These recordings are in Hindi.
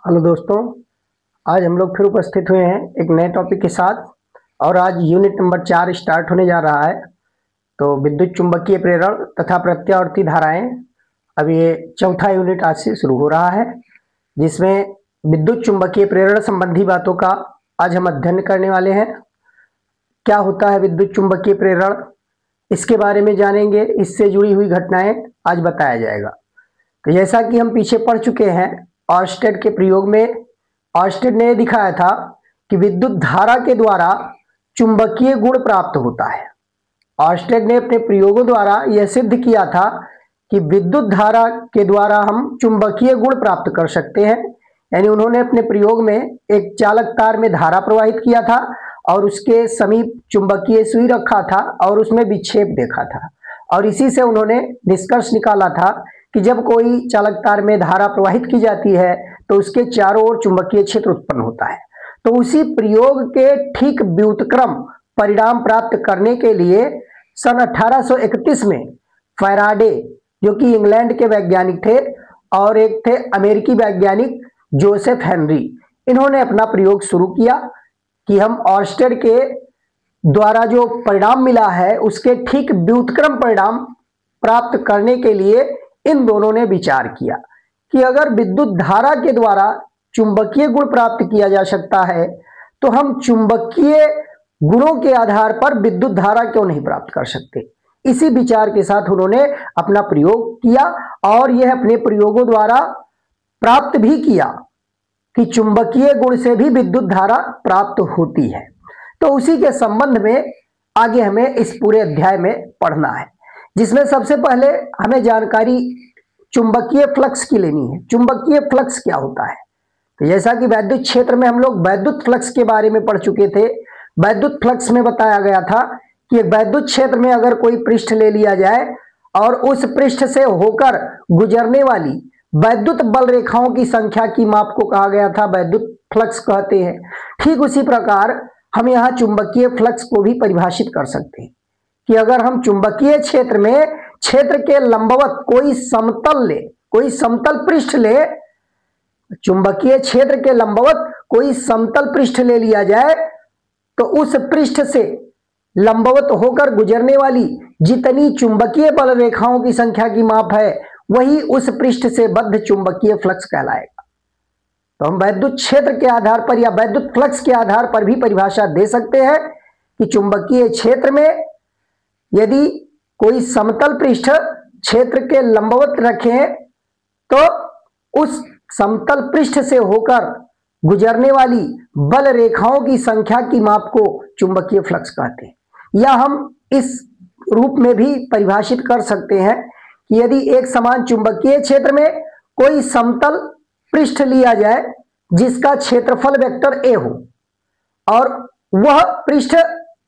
हेलो दोस्तों, आज हम लोग फिर उपस्थित हुए हैं एक नए टॉपिक के साथ। और आज यूनिट नंबर 4 स्टार्ट होने जा रहा है। तो विद्युत चुंबकीय प्रेरण तथा प्रत्यावर्ती धाराएं, अब ये चौथा यूनिट आज से शुरू हो रहा है, जिसमें विद्युत चुंबकीय प्रेरण संबंधी बातों का आज हम अध्ययन करने वाले हैं। क्या होता है विद्युत चुंबकीय प्रेरण, इसके बारे में जानेंगे। इससे जुड़ी हुई घटनाएं आज बताया जाएगा। तो जैसा कि हम पीछे पढ़ चुके हैं, ऑर्स्टेड के प्रयोग में ऑर्स्टेड ने दिखाया था कि विद्युत धारा के द्वारा चुंबकीय गुण प्राप्त होता है। ऑर्स्टेड ने अपने प्रयोगों द्वारा यह सिद्ध किया था कि विद्युत धारा के द्वारा हम चुंबकीय गुण प्राप्त कर सकते हैं। यानी उन्होंने अपने प्रयोग में एक चालक तार में धारा प्रवाहित किया था और उसके समीप चुंबकीय सुई रखा था और उसमें विक्षेप देखा था, और इसी से उन्होंने निष्कर्ष निकाला था कि जब कोई चालक तार में धारा प्रवाहित की जाती है तो उसके चारों ओर चुंबकीय क्षेत्र उत्पन्न होता है। तो उसी प्रयोग के ठीक व्युत्क्रम परिणाम प्राप्त करने के लिए सन 1831 में फैराडे, जो कि इंग्लैंड के वैज्ञानिक थे, और एक थे अमेरिकी वैज्ञानिक जोसेफ हेनरी, इन्होंने अपना प्रयोग शुरू किया कि हम ऑर्स्टेड के द्वारा जो परिणाम मिला है उसके ठीक व्युत्क्रम परिणाम प्राप्त करने के लिए इन दोनों ने विचार किया कि अगर विद्युत धारा के द्वारा चुंबकीय गुण प्राप्त किया जा सकता है तो हम चुंबकीय गुणों के आधार पर विद्युत धारा क्यों नहीं प्राप्त कर सकते। इसी विचार के साथ उन्होंने अपना प्रयोग किया और यह अपने प्रयोगों द्वारा प्राप्त भी किया कि चुंबकीय गुण से भी विद्युत धारा प्राप्त होती है। तो उसी के संबंध में आगे हमें इस पूरे अध्याय में पढ़ना है, जिसमें सबसे पहले हमें जानकारी चुंबकीय फ्लक्स की लेनी है। चुंबकीय फ्लक्स क्या होता है? तो जैसा कि वैद्युत क्षेत्र में हम लोग वैद्युत फ्लक्स के बारे में पढ़ चुके थे। वैद्युत फ्लक्स में बताया गया था कि वैद्युत क्षेत्र में अगर कोई पृष्ठ ले लिया जाए और उस पृष्ठ से होकर गुजरने वाली वैद्युत बल रेखाओं की संख्या की माप को कहा गया था वैद्युत फ्लक्स कहते हैं। ठीक उसी प्रकार हम यहाँ चुंबकीय फ्लक्स को भी परिभाषित कर सकते हैं कि अगर हम चुंबकीय क्षेत्र में क्षेत्र के लंबवत कोई समतल पृष्ठ ले, चुंबकीय क्षेत्र के लंबवत कोई समतल पृष्ठ ले लिया जाए तो उस पृष्ठ से लंबवत होकर गुजरने वाली जितनी चुंबकीय बल रेखाओं की संख्या की माप है वही उस पृष्ठ से बद्ध चुंबकीय फ्लक्स कहलाएगा। तो हम वैद्युत क्षेत्र के आधार पर या वैद्युत फ्लक्स के आधार पर भी परिभाषा दे सकते हैं कि चुंबकीय क्षेत्र में यदि कोई समतल पृष्ठ क्षेत्र के लंबवत रखें तो उस समतल पृष्ठ से होकर गुजरने वाली बल रेखाओं की संख्या की माप को चुंबकीय फ्लक्स कहते हैं। या हम इस रूप में भी परिभाषित कर सकते हैं कि यदि एक समान चुंबकीय क्षेत्र में कोई समतल पृष्ठ लिया जाए जिसका क्षेत्रफल वेक्टर ए हो और वह पृष्ठ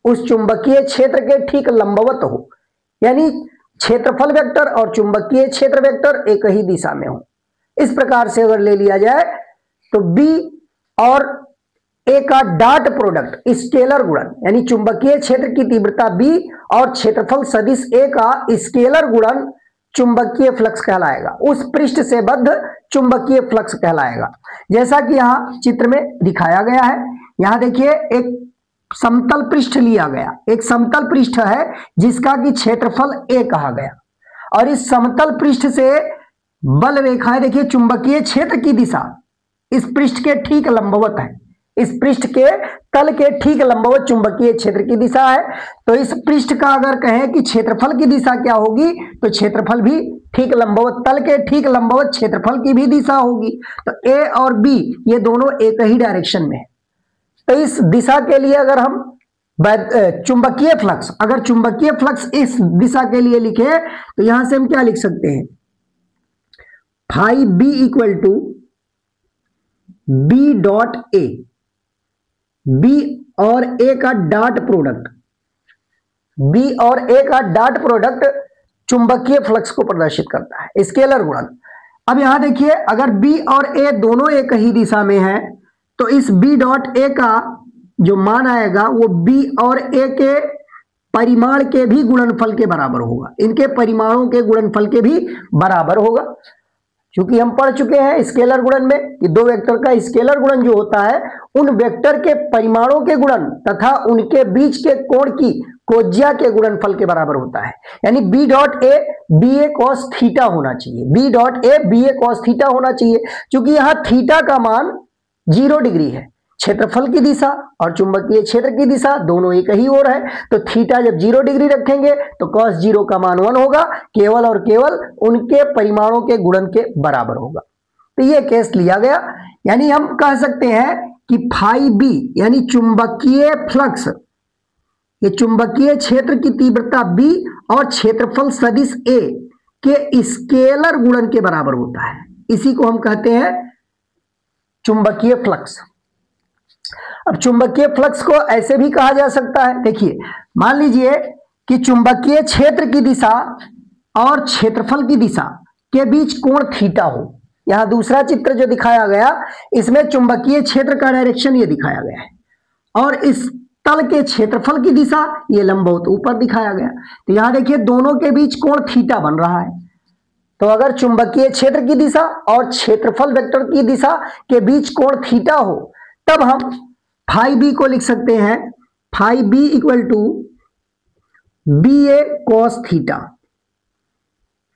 उस चुंबकीय क्षेत्र के ठीक लंबवत हो, यानी क्षेत्रफल वेक्टर और चुंबकीय क्षेत्र वेक्टर एक ही दिशा में हो, इस प्रकार से अगर ले लिया जाए तो बी और ए का डॉट प्रोडक्ट स्केलर गुणन, यानी चुंबकीय क्षेत्र की तीव्रता बी और क्षेत्रफल सदिश ए का स्केलर गुणन चुंबकीय फ्लक्स कहलाएगा। उस पृष्ठ से बद्ध चुंबकीय फ्लक्स कहलाएगा। जैसा कि यहां चित्र में दिखाया गया है, यहां देखिए एक समतल पृष्ठ लिया गया, एक समतल पृष्ठ है जिसका कि क्षेत्रफल ए कहा गया, और इस समतल पृष्ठ से बल रेखाएं देखिए चुंबकीय क्षेत्र की दिशा इस पृष्ठ के ठीक लंबवत है, इस पृष्ठ के तल के ठीक लंबवत चुंबकीय क्षेत्र की दिशा है। तो इस पृष्ठ का अगर कहें कि क्षेत्रफल की दिशा क्या होगी तो क्षेत्रफल भी ठीक लंबवत, तल के ठीक लंबवत क्षेत्रफल की भी दिशा होगी। तो ए और बी ये दोनों एक ही डायरेक्शन में है। तो इस दिशा के लिए अगर हम चुंबकीय फ्लक्स, अगर चुंबकीय फ्लक्स इस दिशा के लिए लिखे तो यहां से हम क्या लिख सकते हैं, phi B equal to B dot A, B और ए का डॉट प्रोडक्ट, बी और ए का डॉट प्रोडक्ट चुंबकीय फ्लक्स को प्रदर्शित करता है, स्केलर गुणन। अब यहां देखिए अगर बी और ए दोनों एक ही दिशा में है तो इस बी डॉट ए का जो मान आएगा वो बी और ए के परिमाण के भी गुणनफल के बराबर होगा, इनके परिमाणों के गुणनफल के भी बराबर होगा। क्योंकि हम पढ़ चुके हैं स्केलर गुणन में कि दो वेक्टर का स्केलर गुणन जो होता है उन वेक्टर के परिमाणों के गुणन तथा उनके बीच के कोण की कोज्या के गुणनफल के बराबर होता है। यानी B dot A B A cos theta होना चाहिए, B dot A B A cos theta होना चाहिए, क्योंकि यहां थीटा का मान 0 डिग्री है। क्षेत्रफल की दिशा और चुंबकीय क्षेत्र की दिशा दोनों एक ही ओर है, तो थीटा जब 0 डिग्री रखेंगे तो cos 0 का मान 1 होगा, केवल और केवल उनके परिमाणों के गुणन के बराबर होगा। तो ये केस लिया गया। यानी हम कह सकते हैं कि फाई बी यानी चुंबकीय फ्लक्स, ये चुंबकीय क्षेत्र की तीव्रता B और क्षेत्रफल सदिश A के स्केलर गुणन के बराबर होता है। इसी को हम कहते हैं चुंबकीय फ्लक्स। अब चुंबकीय फ्लक्स को ऐसे भी कहा जा सकता है, देखिए मान लीजिए कि चुंबकीय क्षेत्र की दिशा और क्षेत्रफल की दिशा के बीच कोण थीटा हो। यहां दूसरा चित्र जो दिखाया गया इसमें चुंबकीय क्षेत्र का डायरेक्शन ये दिखाया गया है और इस तल के क्षेत्रफल की दिशा ये लंबवत ऊपर दिखाया गया। तो यहां देखिए दोनों के बीच कोण थीटा बन रहा है। तो अगर चुंबकीय क्षेत्र की दिशा और क्षेत्रफल वेक्टर की दिशा के बीच कोण थीटा हो तब हम फाई बी को लिख सकते हैं, phi B equal to B A cos theta,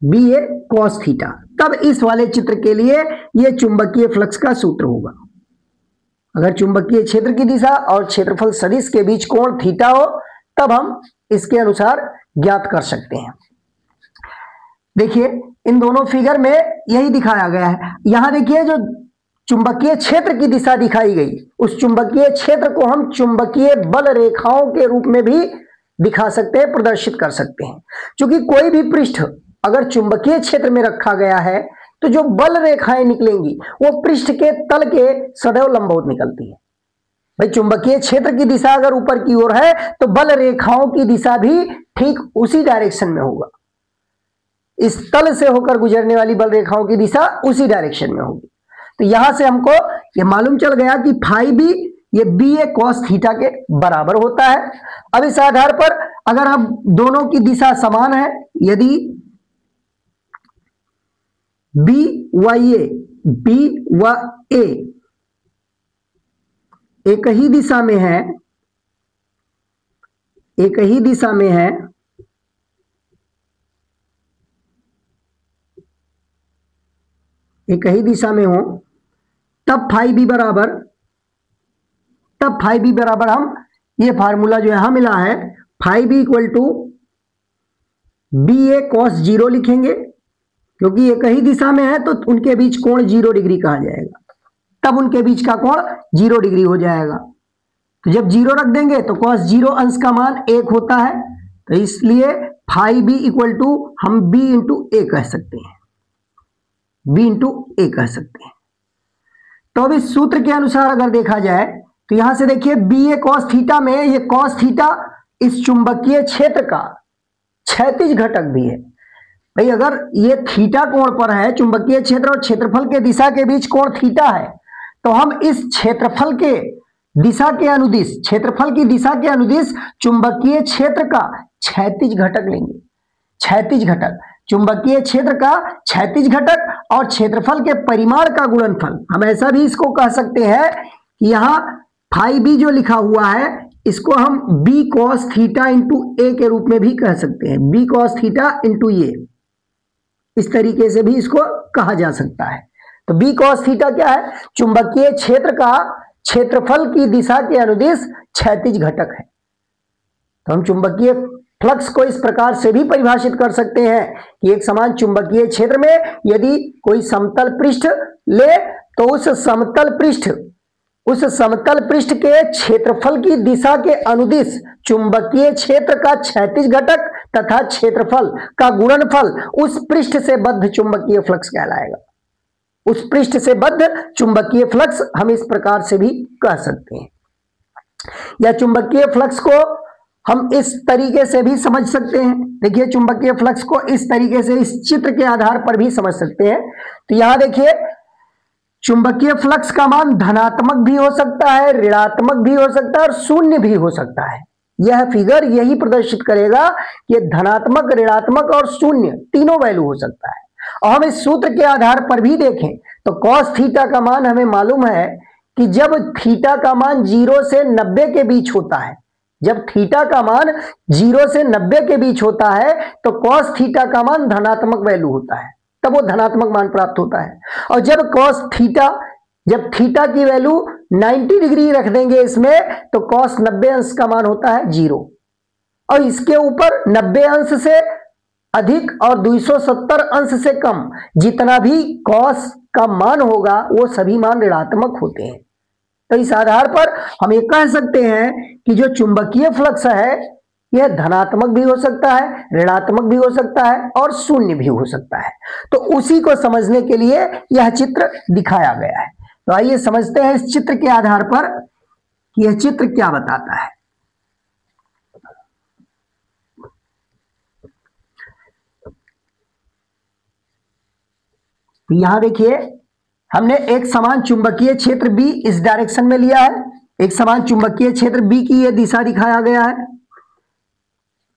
B A cos theta. तब इस वाले चित्र के लिए यह चुंबकीय फ्लक्स का सूत्र होगा। अगर चुंबकीय क्षेत्र की दिशा और क्षेत्रफल सदिश के बीच कोण थीटा हो तब हम इसके अनुसार ज्ञात कर सकते हैं। देखिए इन दोनों फिगर में यही दिखाया गया है। यहां देखिए जो चुंबकीय क्षेत्र की दिशा दिखाई गई उस चुंबकीय क्षेत्र को हम चुंबकीय बल रेखाओं के रूप में भी दिखा सकते हैं, प्रदर्शित कर सकते हैं। क्योंकि कोई भी पृष्ठ अगर चुंबकीय क्षेत्र में रखा गया है तो जो बल रेखाएं निकलेंगी वो पृष्ठ के तल के सदैव लंबवत निकलती है। भाई चुंबकीय क्षेत्र की दिशा अगर ऊपर की ओर है तो बल रेखाओं की दिशा भी ठीक उसी डायरेक्शन में होगा। इस तल से होकर गुजरने वाली बल रेखाओं की दिशा उसी डायरेक्शन में होगी। तो यहां से हमको ये मालूम चल गया कि फाई बी ये बी ए कॉस थीटा के बराबर होता है। अब इस आधार पर अगर हम दोनों की दिशा समान है, यदि बी व ए बी व ए एक ही दिशा में है, एक ही दिशा में है, एक ही दिशा में हो तब फाई बी बराबर हम ये फार्मूला जो यहां मिला है phi B equal to B A cos 0 लिखेंगे, क्योंकि एक ही दिशा में है तो उनके बीच कोण 0 डिग्री कहा जाएगा। तब उनके बीच का कोण 0 डिग्री हो जाएगा। तो जब 0 रख देंगे तो cos 0 अंश का मान 1 होता है, तो इसलिए फाई बी इक्वल टू हम b इंटू ए कह सकते हैं, b इंटू ए कह सकते हैं। तो अब इस सूत्र के अनुसार अगर देखा जाए तो यहां से देखिए बी ए कॉस थीटा में ये कॉस थीटा इस चुंबकीय क्षेत्र का क्षैतिज घटक भी है। भाई अगर ये थीटा कोण पर है, चुंबकीय क्षेत्र और क्षेत्रफल के दिशा के बीच कोण थीटा है, तो हम इस क्षेत्रफल के दिशा के अनुदिश, क्षेत्रफल की दिशा के अनुदिश चुंबकीय क्षेत्र का क्षैतिज घटक लेंगे। क्षैतिज घटक, चुंबकीय क्षेत्र का क्षैतिज घटक और क्षेत्रफल के परिमाण का गुणनफल। हम ऐसा भी इसको कह सकते हैं कि यहां फाई बी जो लिखा हुआ है इसको हम बी कॉस थीटा इंटू ए के रूप में भी कह सकते हैं, बी कॉस थीटा इंटू ए, इस तरीके से भी इसको कहा जा सकता है। तो बी कॉस थीटा क्या है? चुंबकीय क्षेत्र का क्षेत्रफल की दिशा के अनुदिश क्षैतिज घटक है। तो हम चुंबकीय फ्लक्स को इस प्रकार से भी परिभाषित कर सकते हैं कि एक समान चुंबकीय क्षेत्र में यदि कोई समतल पृष्ठ ले तो उस समतल पृष्ठ के क्षेत्रफल की दिशा के अनुदिश चुंबकीय क्षेत्र का क्षैतिज घटक तथा क्षेत्रफल का गुणनफल उस पृष्ठ से बद्ध चुंबकीय फ्लक्स कहलाएगा। उस पृष्ठ से बद्ध चुंबकीय फ्लक्स हम इस प्रकार से भी कह सकते हैं। या चुंबकीय फ्लक्स को हम इस तरीके से भी समझ सकते हैं। देखिए चुंबकीय फ्लक्स को इस तरीके से इस चित्र के आधार पर भी समझ सकते हैं। तो यहां देखिए चुंबकीय फ्लक्स का मान धनात्मक भी हो सकता है, ऋणात्मक भी हो सकता है और शून्य भी हो सकता है। यह फिगर यही प्रदर्शित करेगा कि धनात्मक, ऋणात्मक और शून्य तीनों वैल्यू हो सकता है। और हम इस सूत्र के आधार पर भी देखें तो कॉस थीटा का मान हमें मालूम है कि जब थीटा का मान 0 से 90 के बीच होता है, जब थीटा का मान 0 से 90 के बीच होता है तो कॉस थीटा का मान धनात्मक वैल्यू होता है, तब वो धनात्मक मान प्राप्त होता है। और जब थीटा की वैल्यू 90 डिग्री रख देंगे इसमें तो कॉस 90 अंश का मान होता है 0, और इसके ऊपर 90 अंश से अधिक और 270 अंश से कम जितना भी कॉस का मान होगा वो सभी मान ऋणात्मक होते हैं। तो इस आधार पर हम ये कह सकते हैं कि जो चुंबकीय फ्लक्स है यह धनात्मक भी हो सकता है, ऋणात्मक भी हो सकता है और शून्य भी हो सकता है। तो उसी को समझने के लिए यह चित्र दिखाया गया है। तो आइए समझते हैं इस चित्र के आधार पर कि यह चित्र क्या बताता है। तो यहां देखिए हमने एक समान चुंबकीय क्षेत्र B इस डायरेक्शन में लिया है, एक समान चुंबकीय क्षेत्र B की यह दिशा दिखाया गया है।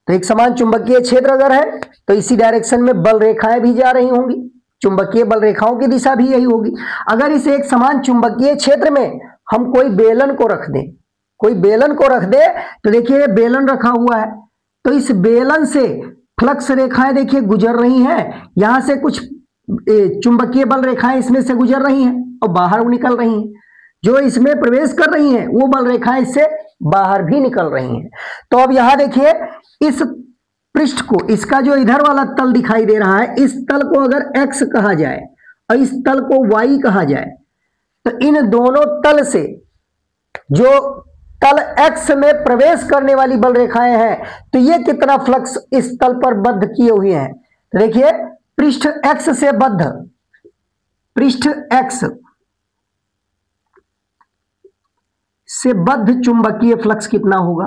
तो एक समान चुंबकीय क्षेत्र अगर है तो इसी डायरेक्शन में बल रेखाएं भी जा रही होंगी, चुंबकीय बल रेखाओं की दिशा भी यही होगी। अगर इस एक समान चुंबकीय क्षेत्र में हम कोई बेलन को रख दें, तो देखिए बेलन रखा हुआ है, तो इस बेलन से फ्लक्स रेखाएं देखिए गुजर रही हैं, यहां से कुछ चुंबकीय बल रेखाएं इसमें से गुजर रही हैं और बाहर निकल रही हैं, जो इसमें प्रवेश कर रही हैं वो बल रेखाएं इससे बाहर भी निकल रही हैं। तो अब यहां देखिए इस पृष्ठ को, इसका जो इधर वाला तल दिखाई दे रहा है, इस तल को अगर x कहा जाए और इस तल को y कहा जाए तो इन दोनों तल से जो तल x में प्रवेश करने वाली बल रेखाएं हैं तो ये कितना फ्लक्स इस तल पर बद्ध किए हुए हैं। तो देखिए पृष्ठ x से बद्ध चुंबकीय फ्लक्स कितना होगा।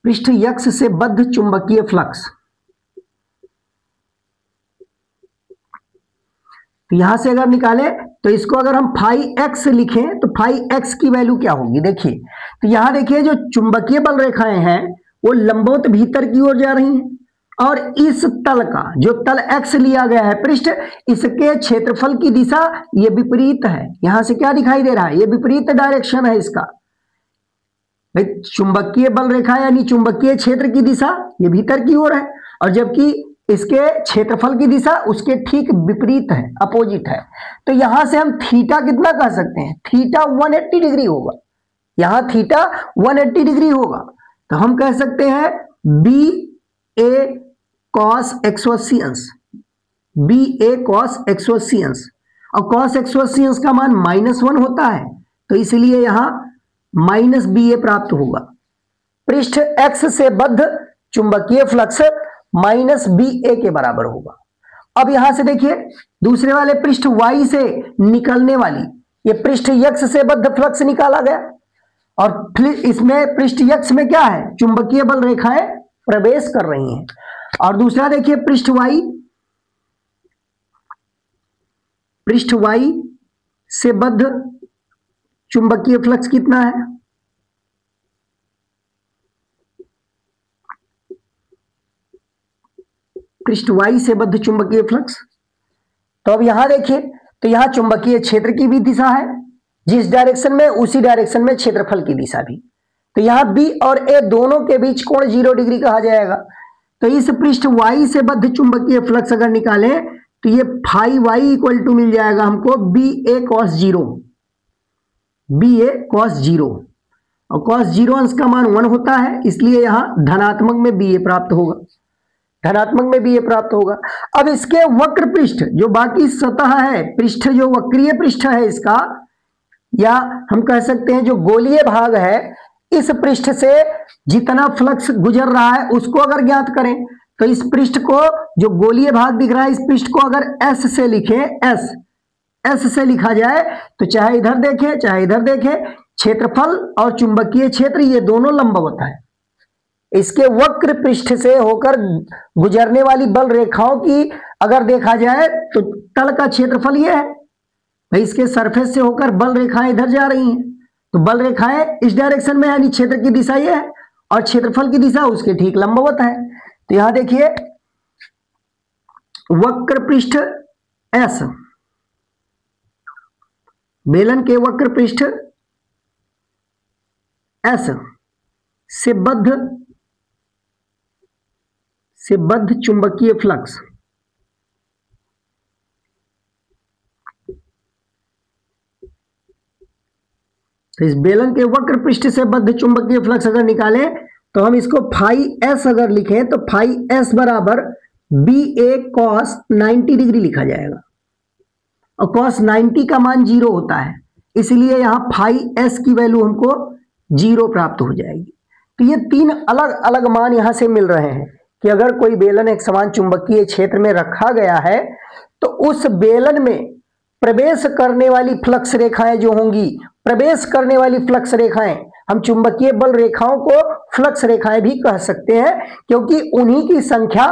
पृष्ठ x से बद्ध चुंबकीय फ्लक्स, तो यहां से अगर निकाले तो इसको अगर हम फाई x लिखें तो फाई x की वैल्यू क्या होगी। देखिए तो यहां देखिए जो चुंबकीय बल रेखाएं हैं वो लंबवत भीतर की ओर जा रही हैं और इस तल का जो तल x लिया गया है पृष्ठ, इसके क्षेत्रफल की दिशा ये विपरीत है। यहां से क्या दिखाई दे रहा है, ये विपरीत डायरेक्शन है इसका। चुंबकीय बल रेखा यानी चुंबकीय क्षेत्र की दिशा ये भीतर की ओर है और जबकि इसके क्षेत्रफल की दिशा उसके ठीक विपरीत है, अपोजिट है। तो यहां से हम थीटा कितना कह सकते हैं, थीटा 180 डिग्री होगा, यहां थीटा 180 डिग्री होगा। तो हम कह सकते हैं बी ए कॉस 180 अंश, बी ए कॉस 180 अंश, और कॉस 180 अंश का मान -1 होता है तो इसलिए यहां माइनस बी ए प्राप्त होगा। पृष्ठ x से बद्ध चुंबकीय फ्लक्स माइनस बी ए के बराबर होगा। अब यहां से देखिए दूसरे वाले पृष्ठ y से निकलने वाली ये पृष्ठ x से बद्ध फ्लक्स निकाला गया और इसमें पृष्ठ x में क्या है, चुंबकीय बल रेखाएं प्रवेश कर रही हैं। और दूसरा देखिए पृष्ठ y से बद्ध चुंबकीय फ्लक्स कितना है, पृष्ठ y से बद्ध चुंबकीय फ्लक्स। तो अब यहां देखिए तो यहां चुंबकीय क्षेत्र की भी दिशा है, जिस डायरेक्शन में उसी डायरेक्शन में क्षेत्रफल की दिशा भी। तो यहां b और a दोनों के बीच कोण 0 डिग्री कहा जाएगा। तो इस पृष्ठ y से बद्ध चुंबकीय फ्लक्स अगर निकालें तो ये फाई y इक्वल टू मिल जाएगा हमको B A cos 0, B A cos 0, और कॉस 0 अंश का मान 1 होता है इसलिए यहां धनात्मक में बी ए प्राप्त होगा, धनात्मक में बी ए प्राप्त होगा। अब इसके वक्र पृष्ठ जो बाकी सतह है, पृष्ठ जो वक्रीय पृष्ठ है इसका, या हम कह सकते हैं जो गोलीय भाग है, इस पृष्ठ से जितना फ्लक्स गुजर रहा है उसको अगर ज्ञात करें तो इस पृष्ठ को जो गोलीय भाग दिख रहा है इस पृष्ठ को अगर s से लिखें, s से लिखा जाए तो चाहे इधर देखें चाहे इधर देखें, क्षेत्रफल और चुंबकीय क्षेत्र ये दोनों लंबवत है। इसके वक्र पृष्ठ से होकर गुजरने वाली बल रेखाओं की अगर देखा जाए तो तल का क्षेत्रफल ये है, भाई इसके सरफेस से होकर बल रेखाएं इधर जा रही हैं तो बल रेखाएं इस डायरेक्शन में यानी क्षेत्र की दिशा ये है, और क्षेत्रफल की दिशा उसके ठीक लंबवत है। तो यहां देखिए वक्र पृष्ठ S, बेलन के वक्र पृष्ठ S से बद्ध चुंबकीय फ्लक्स तो इस बेलन के वक्र पृष्ठ से बद्ध चुंबकीय फ्लक्स अगर निकालें तो हम इसको फाई एस अगर लिखें तो फाई एस बराबर बी ए कॉस 90 डिग्री लिखा जाएगा, और कॉस 90 का मान 0 होता है, इसलिए यहां फाई एस की वैल्यू हमको 0 प्राप्त हो जाएगी। तो ये तीन अलग अलग मान यहां से मिल रहे हैं कि अगर कोई बेलन एक समान चुंबकीय क्षेत्र में रखा गया है तो उस बेलन में प्रवेश करने वाली फ्लक्स रेखाएं जो होंगी, प्रवेश करने वाली फ्लक्स रेखाएं, हम चुंबकीय बल रेखाओं को फ्लक्स रेखाएं भी कह सकते हैं क्योंकि उन्हीं की संख्या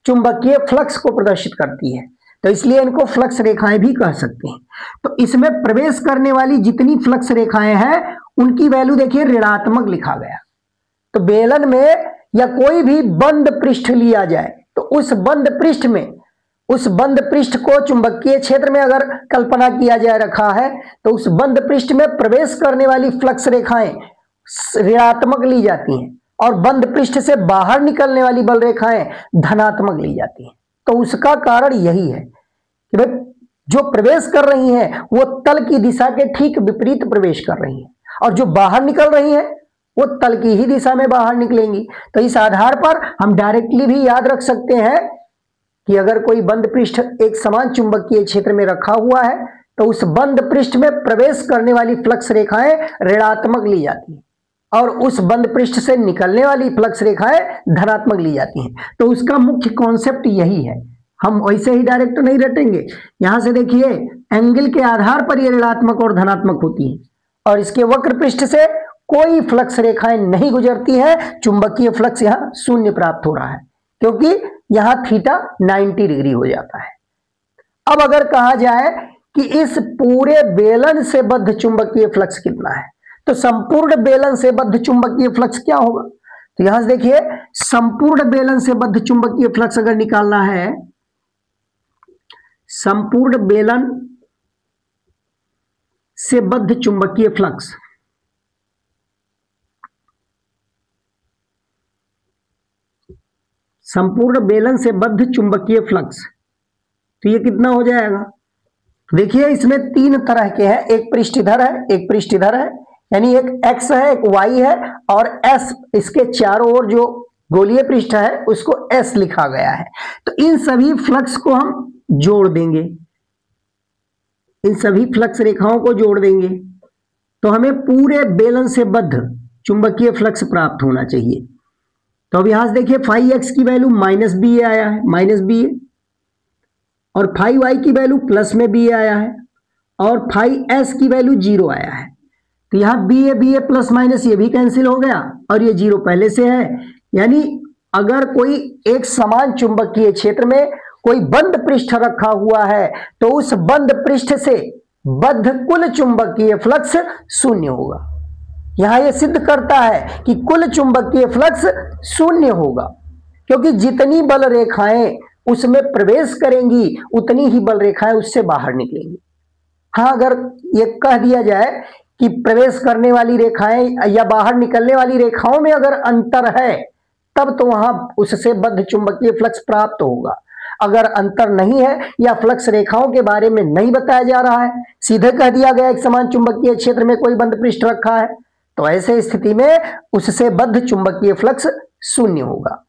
चुंबकीय फ्लक्स को प्रदर्शित करती है, तो इसलिए इनको फ्लक्स रेखाएं भी कह सकते हैं। तो इसमें प्रवेश करने वाली जितनी फ्लक्स रेखाएं हैं उनकी वैल्यू देखिए ऋणात्मक लिखा गया। तो बेलन में या कोई भी बंद पृष्ठ लिया जाए तो उस बंद पृष्ठ को चुंबकीय क्षेत्र में अगर कल्पना किया जाए रखा है तो उस बंद पृष्ठ में प्रवेश करने वाली फ्लक्स रेखाएं ऋणात्मक ली जाती हैं और बंद पृष्ठ से बाहर निकलने वाली बल रेखाएं धनात्मक ली जाती हैं। तो उसका कारण यही है कि भाई जो प्रवेश कर रही हैं वो तल की दिशा के ठीक विपरीत प्रवेश कर रही हैं और जो बाहर निकल रही हैं वो तल की ही दिशा में बाहर निकलेंगी। तो इस आधार पर हम डायरेक्टली भी याद रख सकते हैं कि अगर कोई बंद पृष्ठ एक समान चुंबकीय क्षेत्र में रखा हुआ है तो उस बंद पृष्ठ में प्रवेश करने वाली फ्लक्स रेखाएं ऋणात्मक ली जाती हैं और उस बंद पृष्ठ से निकलने वाली फ्लक्स रेखाएं धनात्मक ली जाती हैं। तो उसका मुख्य कॉन्सेप्ट यही है, हम वैसे ही डायरेक्ट नहीं रटेंगे। यहां से देखिए एंगल के आधार पर ये ऋणात्मक और धनात्मक होती है और इसके वक्र पृष्ठ से कोई फ्लक्स रेखाएं नहीं गुजरती हैं, चुंबकीय फ्लक्स यहां शून्य प्राप्त हो रहा है क्योंकि यहां थीटा 90 डिग्री हो जाता है। अब अगर कहा जाए कि इस पूरे बेलन से बद्ध चुंबकीय फ्लक्स कितना है तो संपूर्ण बेलन से बद्ध चुंबकीय फ्लक्स क्या होगा। तो यहां से देखिए संपूर्ण बेलन से बद्ध चुंबकीय फ्लक्स अगर निकालना है, संपूर्ण बेलन से बद्ध चुंबकीय फ्लक्स संपूर्ण बेलन से बद्ध चुंबकीय फ्लक्स तो ये कितना हो जाएगा। देखिए इसमें तीन तरह के हैं, एक पृष्ठ इधर है एक पृष्ठ इधर है, यानी एक x है एक y है और s इसके चारों ओर जो गोलीय पृष्ठ है उसको s लिखा गया है। तो इन सभी फ्लक्स को हम जोड़ देंगे, इन सभी फ्लक्स रेखाओं को जोड़ देंगे तो हमें पूरे बेलन से बद्ध चुंबकीय फ्लक्स प्राप्त होना चाहिए। तो अब यहां से देखिए फाई एक्स की वैल्यू माइनस बी आया है, माइनस बी, और फाई वाई की वैल्यू प्लस में बी आया है और फाई एस की वैल्यू 0 आया है। तो यहां बी ए प्लस माइनस ये भी कैंसिल हो गया और ये 0 पहले से है, यानी अगर कोई एक समान चुंबकीय क्षेत्र में कोई बंद पृष्ठ रखा हुआ है तो उस बंद पृष्ठ से बद्ध कुल चुंबकीय फ्लक्स शून्य होगा। यहां यह सिद्ध करता है कि कुल चुंबकीय फ्लक्स शून्य होगा क्योंकि जितनी बल रेखाएं उसमें प्रवेश करेंगी उतनी ही बल रेखाएं उससे बाहर निकलेंगी। हाँ, अगर यह कह दिया जाए कि प्रवेश करने वाली रेखाएं या बाहर निकलने वाली रेखाओं में अगर अंतर है तब तो वहां उससे बद्ध चुंबकीय फ्लक्स प्राप्त होगा। अगर अंतर नहीं है या फ्लक्स रेखाओं के बारे में नहीं बताया जा रहा है, सीधे कह दिया गया एक समान चुंबकीय क्षेत्र में कोई बंद पृष्ठ रखा है, तो ऐसे स्थिति में उससे बद्ध चुंबकीय फ्लक्स शून्य होगा।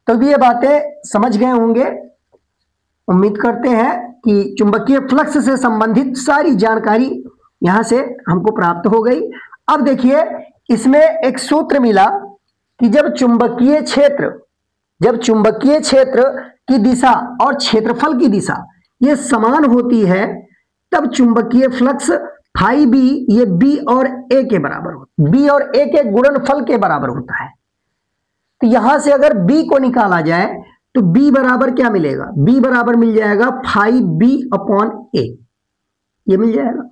तो ये बातें समझ गए होंगे। उम्मीद करते हैं कि चुंबकीय फ्लक्स से संबंधित सारी जानकारी यहां से हमको प्राप्त हो गई। अब देखिए इसमें एक सूत्र मिला कि जब चुंबकीय क्षेत्र की दिशा और क्षेत्रफल की दिशा ये समान होती है तब चुंबकीय फ्लक्स फाई बी ये बी और ए के बराबर होता है, बी और ए के गुणनफल के बराबर होता है। तो यहां से अगर बी को निकाला जाए तो बी बराबर क्या मिलेगा, बी बराबर मिल जाएगा फाई बी अपॉन ए, ये मिल जाएगा।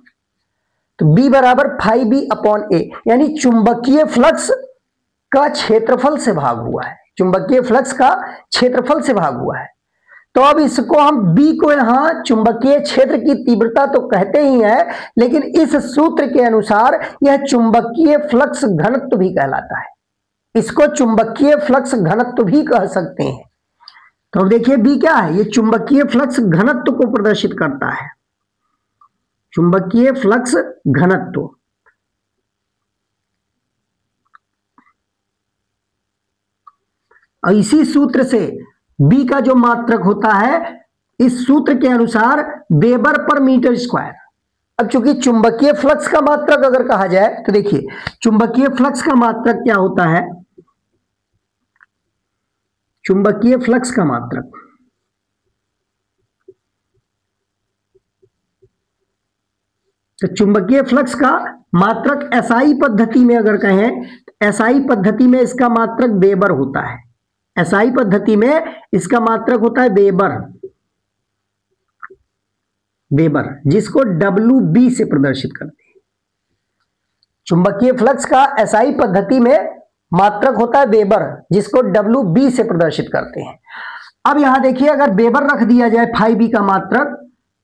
तो बी बराबर फाई बी अपॉन ए, यानी चुंबकीय फ्लक्स का क्षेत्रफल से भाग हुआ है, चुंबकीय फ्लक्स का क्षेत्रफल से भाग हुआ है। तो अब इसको हम B को यहां चुंबकीय क्षेत्र की तीव्रता तो कहते ही हैं, लेकिन इस सूत्र के अनुसार यह चुंबकीय फ्लक्स घनत्व भी कहलाता है। इसको चुंबकीय फ्लक्स घनत्व भी कह सकते हैं। तो अब देखिए B क्या है, ये चुंबकीय फ्लक्स घनत्व को प्रदर्शित करता है, चुंबकीय फ्लक्स घनत्व। और इसी सूत्र से B का जो मात्रक होता है, इस सूत्र के अनुसार वेबर पर मीटर स्क्वायर। अब चूंकि चुंबकीय फ्लक्स का मात्रक अगर कहा जाए तो देखिए चुंबकीय फ्लक्स का मात्रक क्या होता है, चुंबकीय फ्लक्स का मात्रक तो चुंबकीय फ्लक्स का मात्रक एसआई पद्धति में अगर कहें तो एसआई पद्धति में इसका मात्रक वेबर होता है। एसआई पद्धति में इसका मात्रक होता है वेबर, वेबर जिसको WB से प्रदर्शित करते हैं। चुंबकीय फ्लक्स का एसआई पद्धति में मात्रक होता है वेबर, जिसको WB से प्रदर्शित करते हैं। अब यहां देखिए अगर वेबर रख दिया जाए, फाई बी का मात्रक,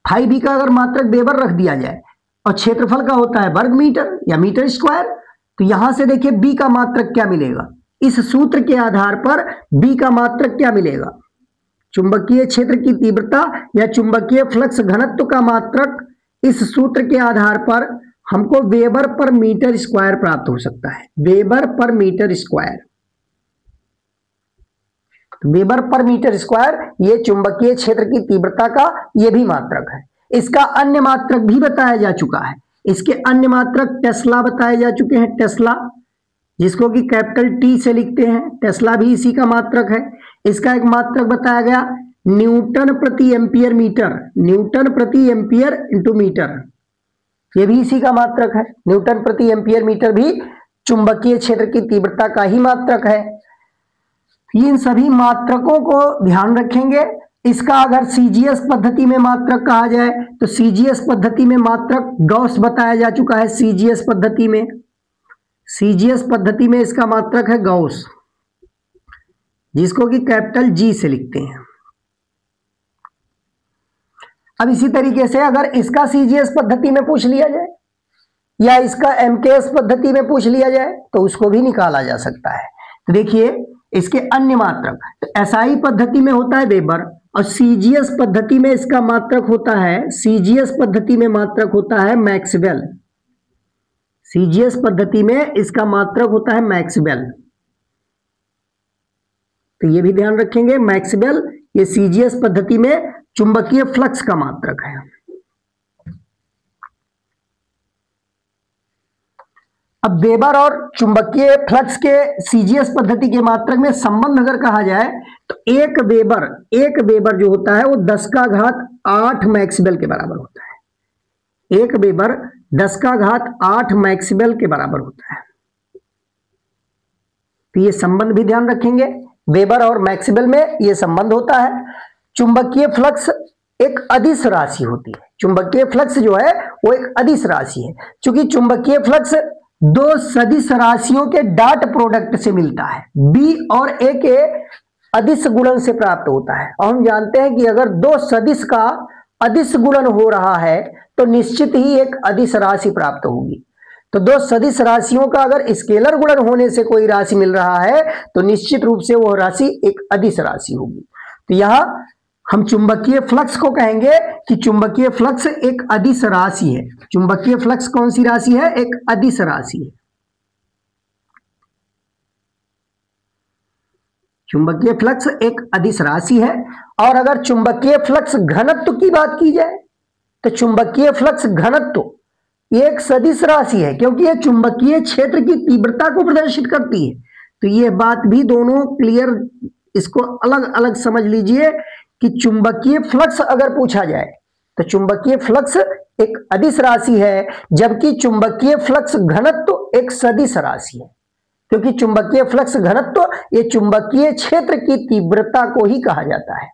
फाई बी का अगर मात्रक वेबर रख दिया जाए और क्षेत्रफल का होता है वर्ग मीटर या मीटर स्क्वायर, तो यहां से देखिए B का मात्रक क्या मिलेगा, इस सूत्र के आधार पर B का मात्रक क्या मिलेगा, चुंबकीय क्षेत्र की तीव्रता या चुंबकीय फ्लक्स घनत्व का मात्रक इस सूत्र के आधार पर हमको वेबर पर मीटर स्क्वायर प्राप्त हो सकता है, weber per metre square. Weber per metre square ये चुंबकीय क्षेत्र की तीव्रता का ये भी मात्रक है। इसका अन्य मात्रक भी बताया जा चुका है, इसके अन्य मात्रक टेस्ला बताए जा चुके हैं, टेस्ला जिसको कि कैपिटल T से लिखते हैं, टेस्ला भी इसी का मात्रक है। इसका एक मात्रक बताया गया न्यूटन प्रति एम्पियर मीटर, न्यूटन प्रति एम्पियर इंटू मीटर, ये भी इसी का मात्रक है। न्यूटन प्रति एम्पियर मीटर भी चुंबकीय क्षेत्र की तीव्रता का ही मात्रक है। इन सभी मात्रकों को ध्यान रखेंगे। इसका अगर सीजीएस पद्धति में मात्रक कहा जाए तो सीजीएस पद्धति में मात्रक गॉस बताया जा चुका है। सीजीएस पद्धति में, सीजीएस पद्धति में इसका मात्रक है गॉस, जिसको कि कैपिटल G से लिखते हैं। अब इसी तरीके से अगर इसका सीजीएस पद्धति में पूछ लिया जाए या इसका एमकेएस पद्धति में पूछ लिया जाए तो उसको भी निकाला जा सकता है। तो देखिए इसके अन्य मात्रक, तो एसआई पद्धति में होता है वेबर और सीजीएस पद्धति में इसका मात्रक होता है, सीजीएस पद्धति में मात्रक होता है मैक्सवेल, सीजीएस पद्धति में इसका मात्रक होता है मैक्सवेल। तो ये भी ध्यान रखेंगे, मैक्सवेल ये सीजीएस पद्धति में चुंबकीय फ्लक्स का मात्रक है। अब वेबर और चुंबकीय फ्लक्स के सीजीएस पद्धति के मात्रक में संबंध अगर कहा जाए तो एक वेबर जो होता है वो 10 का घात 8 मैक्सवेल के बराबर होता है। एक वेबर 10 का घात 8 मैक्सवेल के बराबर होता है। तो ये संबंध भी ध्यान रखेंगे, वेबर और मैक्सवेल में ये संबंध होता है। चुंबकीय फ्लक्स एक अदिश राशि होती है, चुंबकीय फ्लक्स जो है वो एक अदिश राशि है। चूंकि चुंबकीय फ्लक्स दो सदिश राशियों के डॉट प्रोडक्ट से मिलता है, B और A के अदिश गुणन से प्राप्त होता है। और हम जानते हैं कि अगर दो सदिश का अदिश गुणन हो रहा है तो निश्चित ही एक अदिश राशि प्राप्त होगी। तो दो सदिश राशियों का अगर स्केलर गुणन होने से कोई राशि मिल रहा है तो निश्चित रूप से वह राशि एक अदिश राशि होगी। तो यहां हम चुंबकीय फ्लक्स को कहेंगे कि चुंबकीय फ्लक्स एक अदिश राशि है। चुंबकीय फ्लक्स कौन सी राशि है? एक अदिश राशि है। चुंबकीय फ्लक्स एक अदिश राशि है। और अगर चुंबकीय फ्लक्स घनत्व की बात की जाए तो चुंबकीय फ्लक्स घनत्व एक सदिश राशि है, क्योंकि यह चुंबकीय क्षेत्र की तीव्रता को प्रदर्शित करती है। तो यह बात भी दोनों क्लियर, इसको अलग अलग समझ लीजिए कि चुंबकीय फ्लक्स अगर पूछा जाए तो चुंबकीय फ्लक्स एक अदिश राशि है, जबकि चुंबकीय फ्लक्स घनत्व एक सदिश राशि है, क्योंकि चुंबकीय फ्लक्स घनत्व ये चुंबकीय क्षेत्र की तीव्रता को ही कहा जाता है।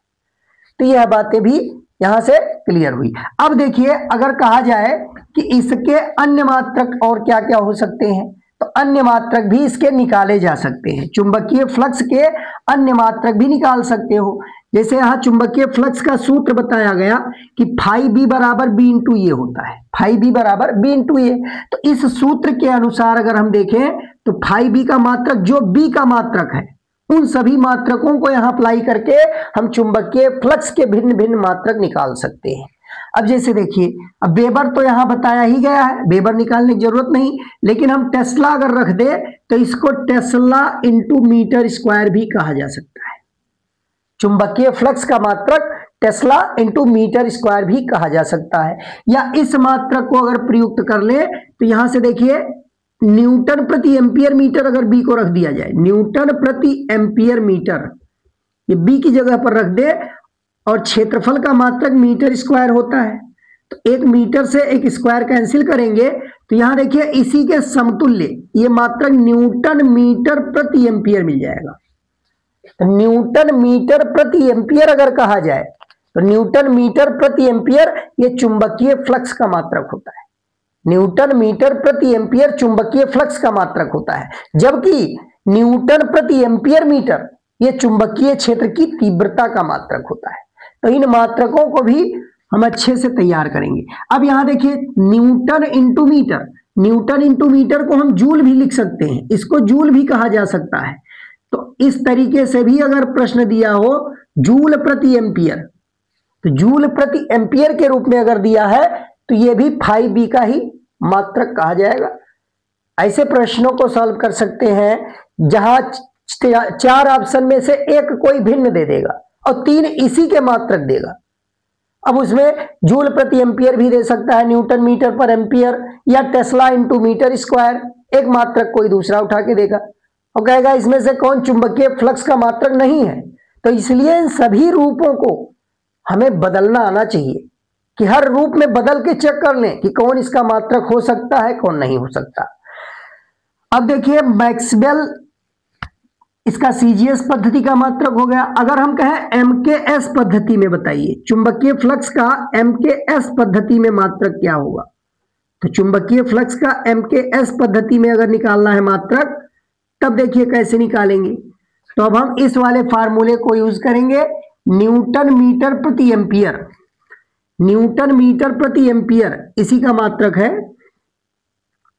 तो यह बातें भी यहां से क्लियर हुई। अब देखिए अगर कहा जाए कि इसके अन्य मात्रक और क्या क्या हो सकते हैं, तो अन्य मात्रक भी इसके निकाले जा सकते हैं, चुंबकीय फ्लक्स के अन्य मात्रक भी निकाल सकते हो। जैसे यहाँ चुंबकीय फ्लक्स का सूत्र बताया गया कि फाई बी बराबर बी इंटू ए होता है, फाई बी बराबर बी इंटू ए। तो इस सूत्र के अनुसार अगर हम देखें तो फाई बी का मात्रक जो बी का मात्रक है, उन सभी मात्रकों को यहां अप्लाई करके हम चुंबकीय फ्लक्स के भिन्न भिन्न मात्रक निकाल सकते हैं। अब जैसे देखिए, अब वेबर तो यहां बताया ही गया है, वेबर निकालने की जरूरत नहीं, लेकिन हम टेस्ला अगर रख दे तो इसको टेस्ला इंटू मीटर स्क्वायर भी कहा जा सकता है। चुंबकीय फ्लक्स का मात्रक टेस्ला इंटू मीटर स्क्वायर भी कहा जा सकता है। या इस मात्रक को अगर प्रयुक्त कर ले तो यहां से देखिए न्यूटन प्रति एम्पियर मीटर अगर बी को रख दिया जाए, न्यूटन प्रति एम्पियर मीटर, ये बी की जगह पर रख दे, और क्षेत्रफल का मात्रक मीटर स्क्वायर होता है, तो एक मीटर से एक स्क्वायर कैंसिल करेंगे तो यहां देखिए इसी के समतुल्य ये मात्रक न्यूटन मीटर प्रति एम्पियर मिल जाएगा। तो न्यूटन मीटर प्रति एम्पियर अगर कहा जाए तो न्यूटन मीटर प्रति एम्पियर ये चुंबकीय फ्लक्स का मात्रक होता है, न्यूटन मीटर प्रति एम्पियर चुंबकीय फ्लक्स का मात्रक होता है, जबकि न्यूटन प्रति एम्पियर मीटर ये चुंबकीय क्षेत्र की तीव्रता का मात्रक होता है। तो इन मात्रकों को भी हम अच्छे से तैयार करेंगे। अब यहां देखिए newton into metre, newton into metre को हम जूल भी लिख सकते हैं, इसको जूल भी कहा जा सकता है। तो इस तरीके से भी अगर प्रश्न दिया हो जूल प्रति एम्पियर, तो जूल प्रति एम्पियर के रूप में अगर दिया है तो यह भी फाई बी का ही मात्रक कहा जाएगा। ऐसे प्रश्नों को सॉल्व कर सकते हैं जहां 4 ऑप्शन में से एक कोई भिन्न दे देगा और 3 इसी के मात्रक देगा। अब उसमें जूल प्रति एम्पियर भी दे सकता है, न्यूटन मीटर पर एम्पियर, या टेस्ला इंटू मीटर स्क्वायर, एक मात्रक कोई दूसरा उठा के देगा और कहेगा इसमें से कौन चुंबकीय फ्लक्स का मात्रक नहीं है। तो इसलिए इन सभी रूपों को हमें बदलना आना चाहिए कि हर रूप में बदल के चेक कर लें कि कौन इसका मात्रक हो सकता है, कौन नहीं हो सकता। अब देखिए मैक्सवेल इसका सीजीएस पद्धति का मात्रक हो गया। अगर हम कहें एमकेएस पद्धति में बताइए चुंबकीय फ्लक्स का एमकेएस पद्धति में मात्रक क्या होगा, तो चुंबकीय फ्लक्स का एमकेएस पद्धति में अगर निकालना है मात्रक, तब देखिए कैसे निकालेंगे। तो अब हम इस वाले फार्मूले को यूज करेंगे, न्यूटन मीटर प्रति एम्पियर, न्यूटन मीटर प्रति एम्पियर इसी का मात्रक है,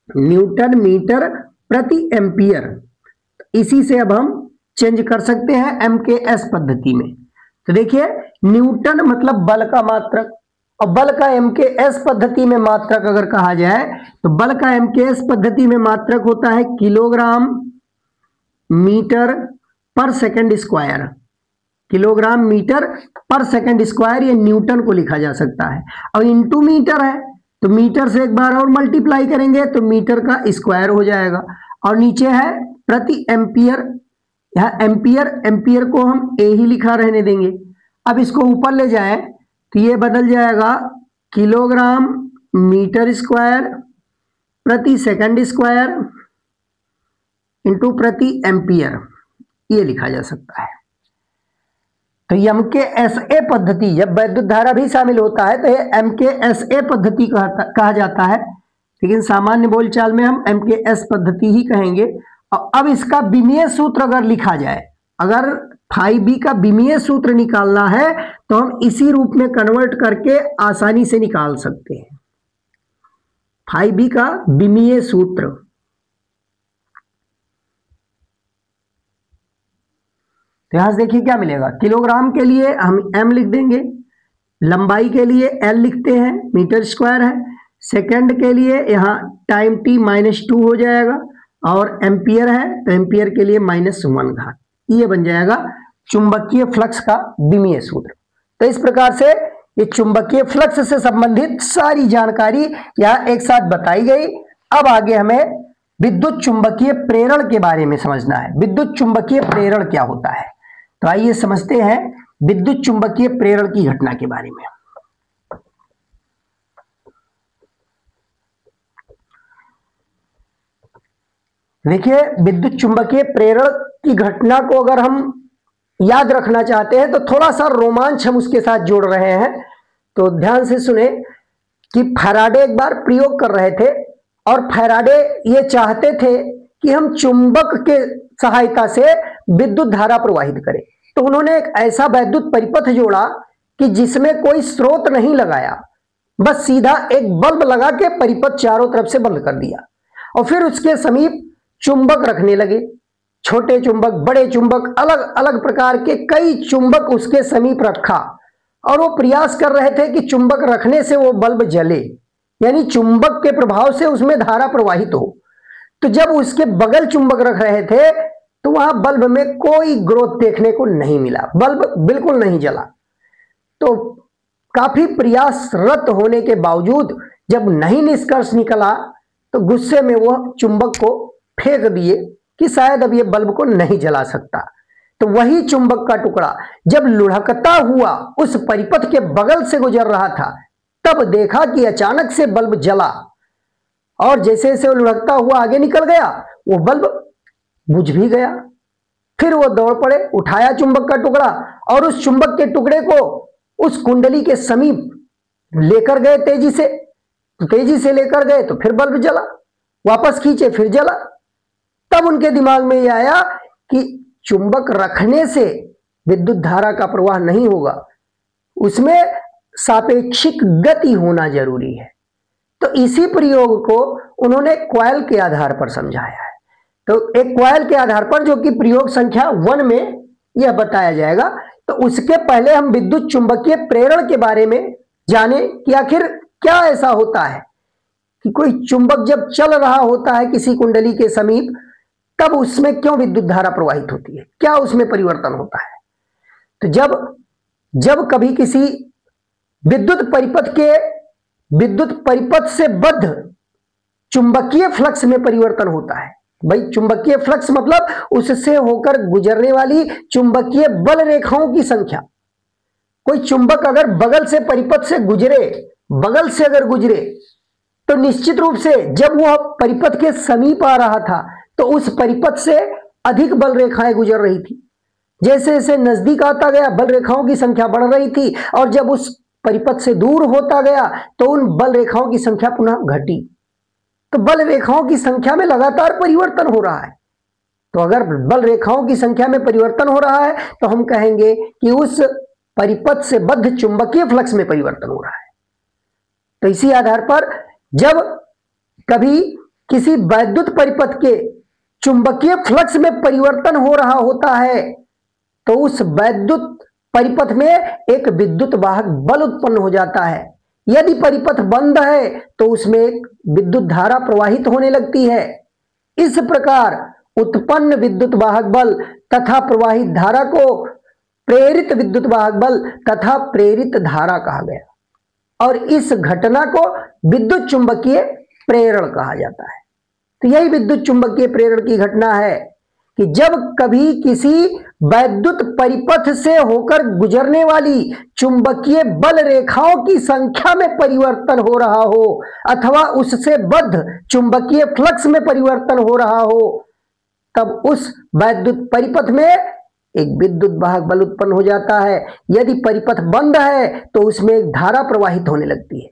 न्यूटन मीटर प्रति एम्पियर। इसी से अब हम चेंज कर सकते हैं एमकेएस पद्धति में। तो देखिए न्यूटन मतलब बल का मात्रक, और बल का एमकेएस पद्धति में मात्रक अगर कहा जाए तो बल का एमकेएस पद्धति में मात्रक होता है किलोग्राम मीटर पर सेकंड स्क्वायर, किलोग्राम मीटर पर सेकंड स्क्वायर, ये न्यूटन को लिखा जा सकता है। और इंटू मीटर है तो मीटर से एक बार और मल्टीप्लाई करेंगे तो मीटर का स्क्वायर हो जाएगा, और नीचे है प्रति एम्पियर, यहां एम्पियर, एम्पियर को हम ए ही लिखा रहने देंगे। अब इसको ऊपर ले जाएं तो ये बदल जाएगा किलोग्राम मीटर स्क्वायर प्रति सेकंड स्क्वायर इंटू प्रति एम्पियर, ये लिखा जा सकता है। तो एमकेएसए पद्धति, जब वैद्युत धारा भी शामिल होता है तो ये एमकेएसए पद्धति कहा जाता है, लेकिन सामान्य बोलचाल में हम एमकेएस पद्धति ही कहेंगे। और अब इसका विमीय सूत्र अगर लिखा जाए, अगर फाई बी का विमीय सूत्र निकालना है तो हम इसी रूप में कन्वर्ट करके आसानी से निकाल सकते हैं। फाई बी का विमीय सूत्र, तो यहां से देखिए क्या मिलेगा, किलोग्राम के लिए हम एम लिख देंगे, लंबाई के लिए एल लिखते हैं, मीटर स्क्वायर है, सेकंड के लिए यहाँ टाइम टी -2 हो जाएगा, और एम्पियर है तो एम्पियर के लिए -1 घात, ये बन जाएगा चुंबकीय फ्लक्स का विमीय सूत्र। तो इस प्रकार से ये चुंबकीय फ्लक्स से संबंधित सारी जानकारी यहाँ एक साथ बताई गई। अब आगे हमें विद्युत चुंबकीय प्रेरण के बारे में समझना है। विद्युत चुंबकीय प्रेरण क्या होता है, तो आइए समझते हैं विद्युत चुंबकीय प्रेरण की घटना के बारे में। देखिए विद्युत चुंबकीय प्रेरण की घटना को अगर हम याद रखना चाहते हैं तो थोड़ा सा रोमांच हम उसके साथ जोड़ रहे हैं, तो ध्यान से सुने कि फैराडे एक बार प्रयोग कर रहे थे और फैराडे ये चाहते थे कि हम चुंबक के सहायता से विद्युत धारा प्रवाहित करें। तो उन्होंने एक ऐसा वैद्युत परिपथ जोड़ा कि जिसमें कोई स्रोत नहीं लगाया, बस सीधा एक बल्ब लगा के परिपथ चारों तरफ से बंद कर दिया और फिर उसके समीप चुंबक रखने लगे। छोटे चुंबक, बड़े चुंबक, अलग अलग प्रकार के कई चुंबक उसके समीप रखा और वो प्रयास कर रहे थे कि चुंबक रखने से वो बल्ब जले, यानी चुंबक के प्रभाव से उसमें धारा प्रवाहित हो। तो जब उसके बगल चुंबक रख रहे थे तो वहां बल्ब में कोई ग्रोथ देखने को नहीं मिला, बल्ब बिल्कुल नहीं जला। तो काफी प्रयासरत होने के बावजूद जब नहीं निष्कर्ष निकला तो गुस्से में वह चुंबक को फेंक दिए कि शायद अब ये बल्ब को नहीं जला सकता। तो वही चुंबक का टुकड़ा जब लुढ़कता हुआ उस परिपथ के बगल से गुजर रहा था, तब देखा कि अचानक से बल्ब जला और जैसे जैसे वो लुढ़कता हुआ आगे निकल गया वो बल्ब बुझ भी गया। फिर वो दौड़ पड़े, उठाया चुंबक का टुकड़ा और उस चुंबक के टुकड़े को उस कुंडली के समीप लेकर गए तेजी से लेकर गए तो फिर बल्ब जला, वापस खींचे फिर जला। तब उनके दिमाग में यह आया कि चुंबक रखने से विद्युत धारा का प्रवाह नहीं होगा, उसमें सापेक्षिक गति होना जरूरी है। तो इसी प्रयोग को उन्होंने कॉइल के आधार पर समझाया है। तो एक कॉइल के आधार पर, जो कि प्रयोग संख्या 1 में यह बताया जाएगा। तो उसके पहले हम विद्युत चुंबकीय प्रेरण के बारे में जाने कि आखिर क्या ऐसा होता है कि कोई चुंबक जब चल रहा होता है किसी कुंडली के समीप, तब उसमें क्यों विद्युत धारा प्रवाहित होती है, क्या उसमें परिवर्तन होता है। तो जब कभी किसी विद्युत परिपथ से बद्ध चुंबकीय फ्लक्स में परिवर्तन होता है। भाई, चुंबकीय फ्लक्स मतलब उससे होकर गुजरने वाली चुंबकीय बल रेखाओं की संख्या। कोई चुंबक अगर बगल से परिपथ से गुजरे तो निश्चित रूप से जब वह परिपथ के समीप आ रहा था तो उस परिपथ से अधिक बल रेखाएं गुजर रही थी। जैसे जैसे नजदीक आता गया बल रेखाओं की संख्या बढ़ रही थी और जब उस परिपथ से दूर होता गया तो उन बल रेखाओं की संख्या पुनः घटी। तो बल रेखाओं की संख्या में लगातार परिवर्तन हो रहा है। तो अगर बल रेखाओं की संख्या में परिवर्तन हो रहा है तो हम कहेंगे कि उस परिपथ से बद्ध चुंबकीय फ्लक्स में परिवर्तन हो रहा है। तो इसी आधार पर जब कभी किसी वैद्युत परिपथ के चुंबकीय फ्लक्स में परिवर्तन हो रहा होता है तो उस वैद्युत परिपथ में एक विद्युत वाहक बल उत्पन्न हो जाता है। यदि परिपथ बंद है तो उसमें एक विद्युत धारा प्रवाहित होने लगती है। इस प्रकार उत्पन्न विद्युत वाहक बल तथा प्रवाहित धारा को प्रेरित विद्युत वाहक बल तथा प्रेरित धारा कहा गया और इस घटना को विद्युत चुंबकीय प्रेरण कहा जाता है। तो यही विद्युत चुंबकीय प्रेरण की घटना है कि जब कभी किसी वैद्युत परिपथ से होकर गुजरने वाली चुंबकीय बल रेखाओं की संख्या में परिवर्तन हो रहा हो अथवा उससे बद्ध चुंबकीय फ्लक्स में परिवर्तन हो रहा हो, तब उस वैद्युत परिपथ में एक विद्युत वाहक बल उत्पन्न हो जाता है। यदि परिपथ बंद है तो उसमें एक धारा प्रवाहित होने लगती है।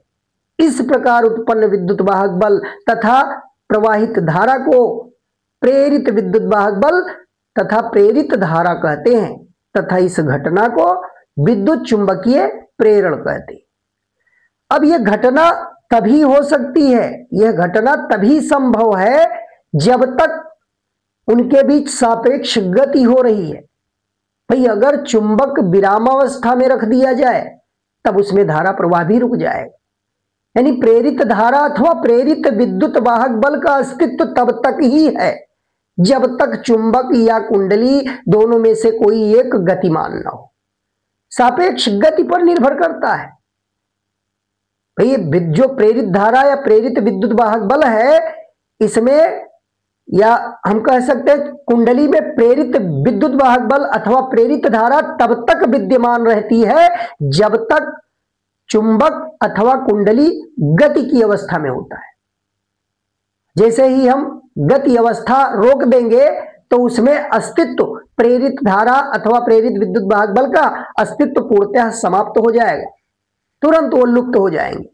इस प्रकार उत्पन्न विद्युत वाहक बल तथा प्रवाहित धारा को प्रेरित विद्युत वाहक बल तथा प्रेरित धारा कहते हैं तथा इस घटना को विद्युत चुंबकीय प्रेरण कहते हैं। अब यह घटना तभी हो सकती है, यह घटना तभी संभव है जब तक उनके बीच सापेक्ष गति हो रही है। भाई, अगर चुंबक विरामावस्था में रख दिया जाए तब उसमें धारा प्रवाह भी रुक जाएगा। यानी प्रेरित धारा अथवा प्रेरित विद्युत वाहक बल का अस्तित्व तब तक ही है जब तक चुंबक या कुंडली दोनों में से कोई एक गतिमान न हो। सापेक्ष गति पर निर्भर करता है। भाई, जो प्रेरित धारा या प्रेरित विद्युत वाहक बल है, इसमें या हम कह सकते हैं कुंडली में प्रेरित विद्युत वाहक बल अथवा प्रेरित धारा तब तक विद्यमान रहती है जब तक चुंबक अथवा कुंडली गति की अवस्था में होता है। जैसे ही हम गति अवस्था रोक देंगे तो उसमें अस्तित्व प्रेरित धारा अथवा प्रेरित विद्युत वाहक बल का अस्तित्व पूर्णतः समाप्त हो जाएगा, तुरंत वो लुप्त हो जाएंगे।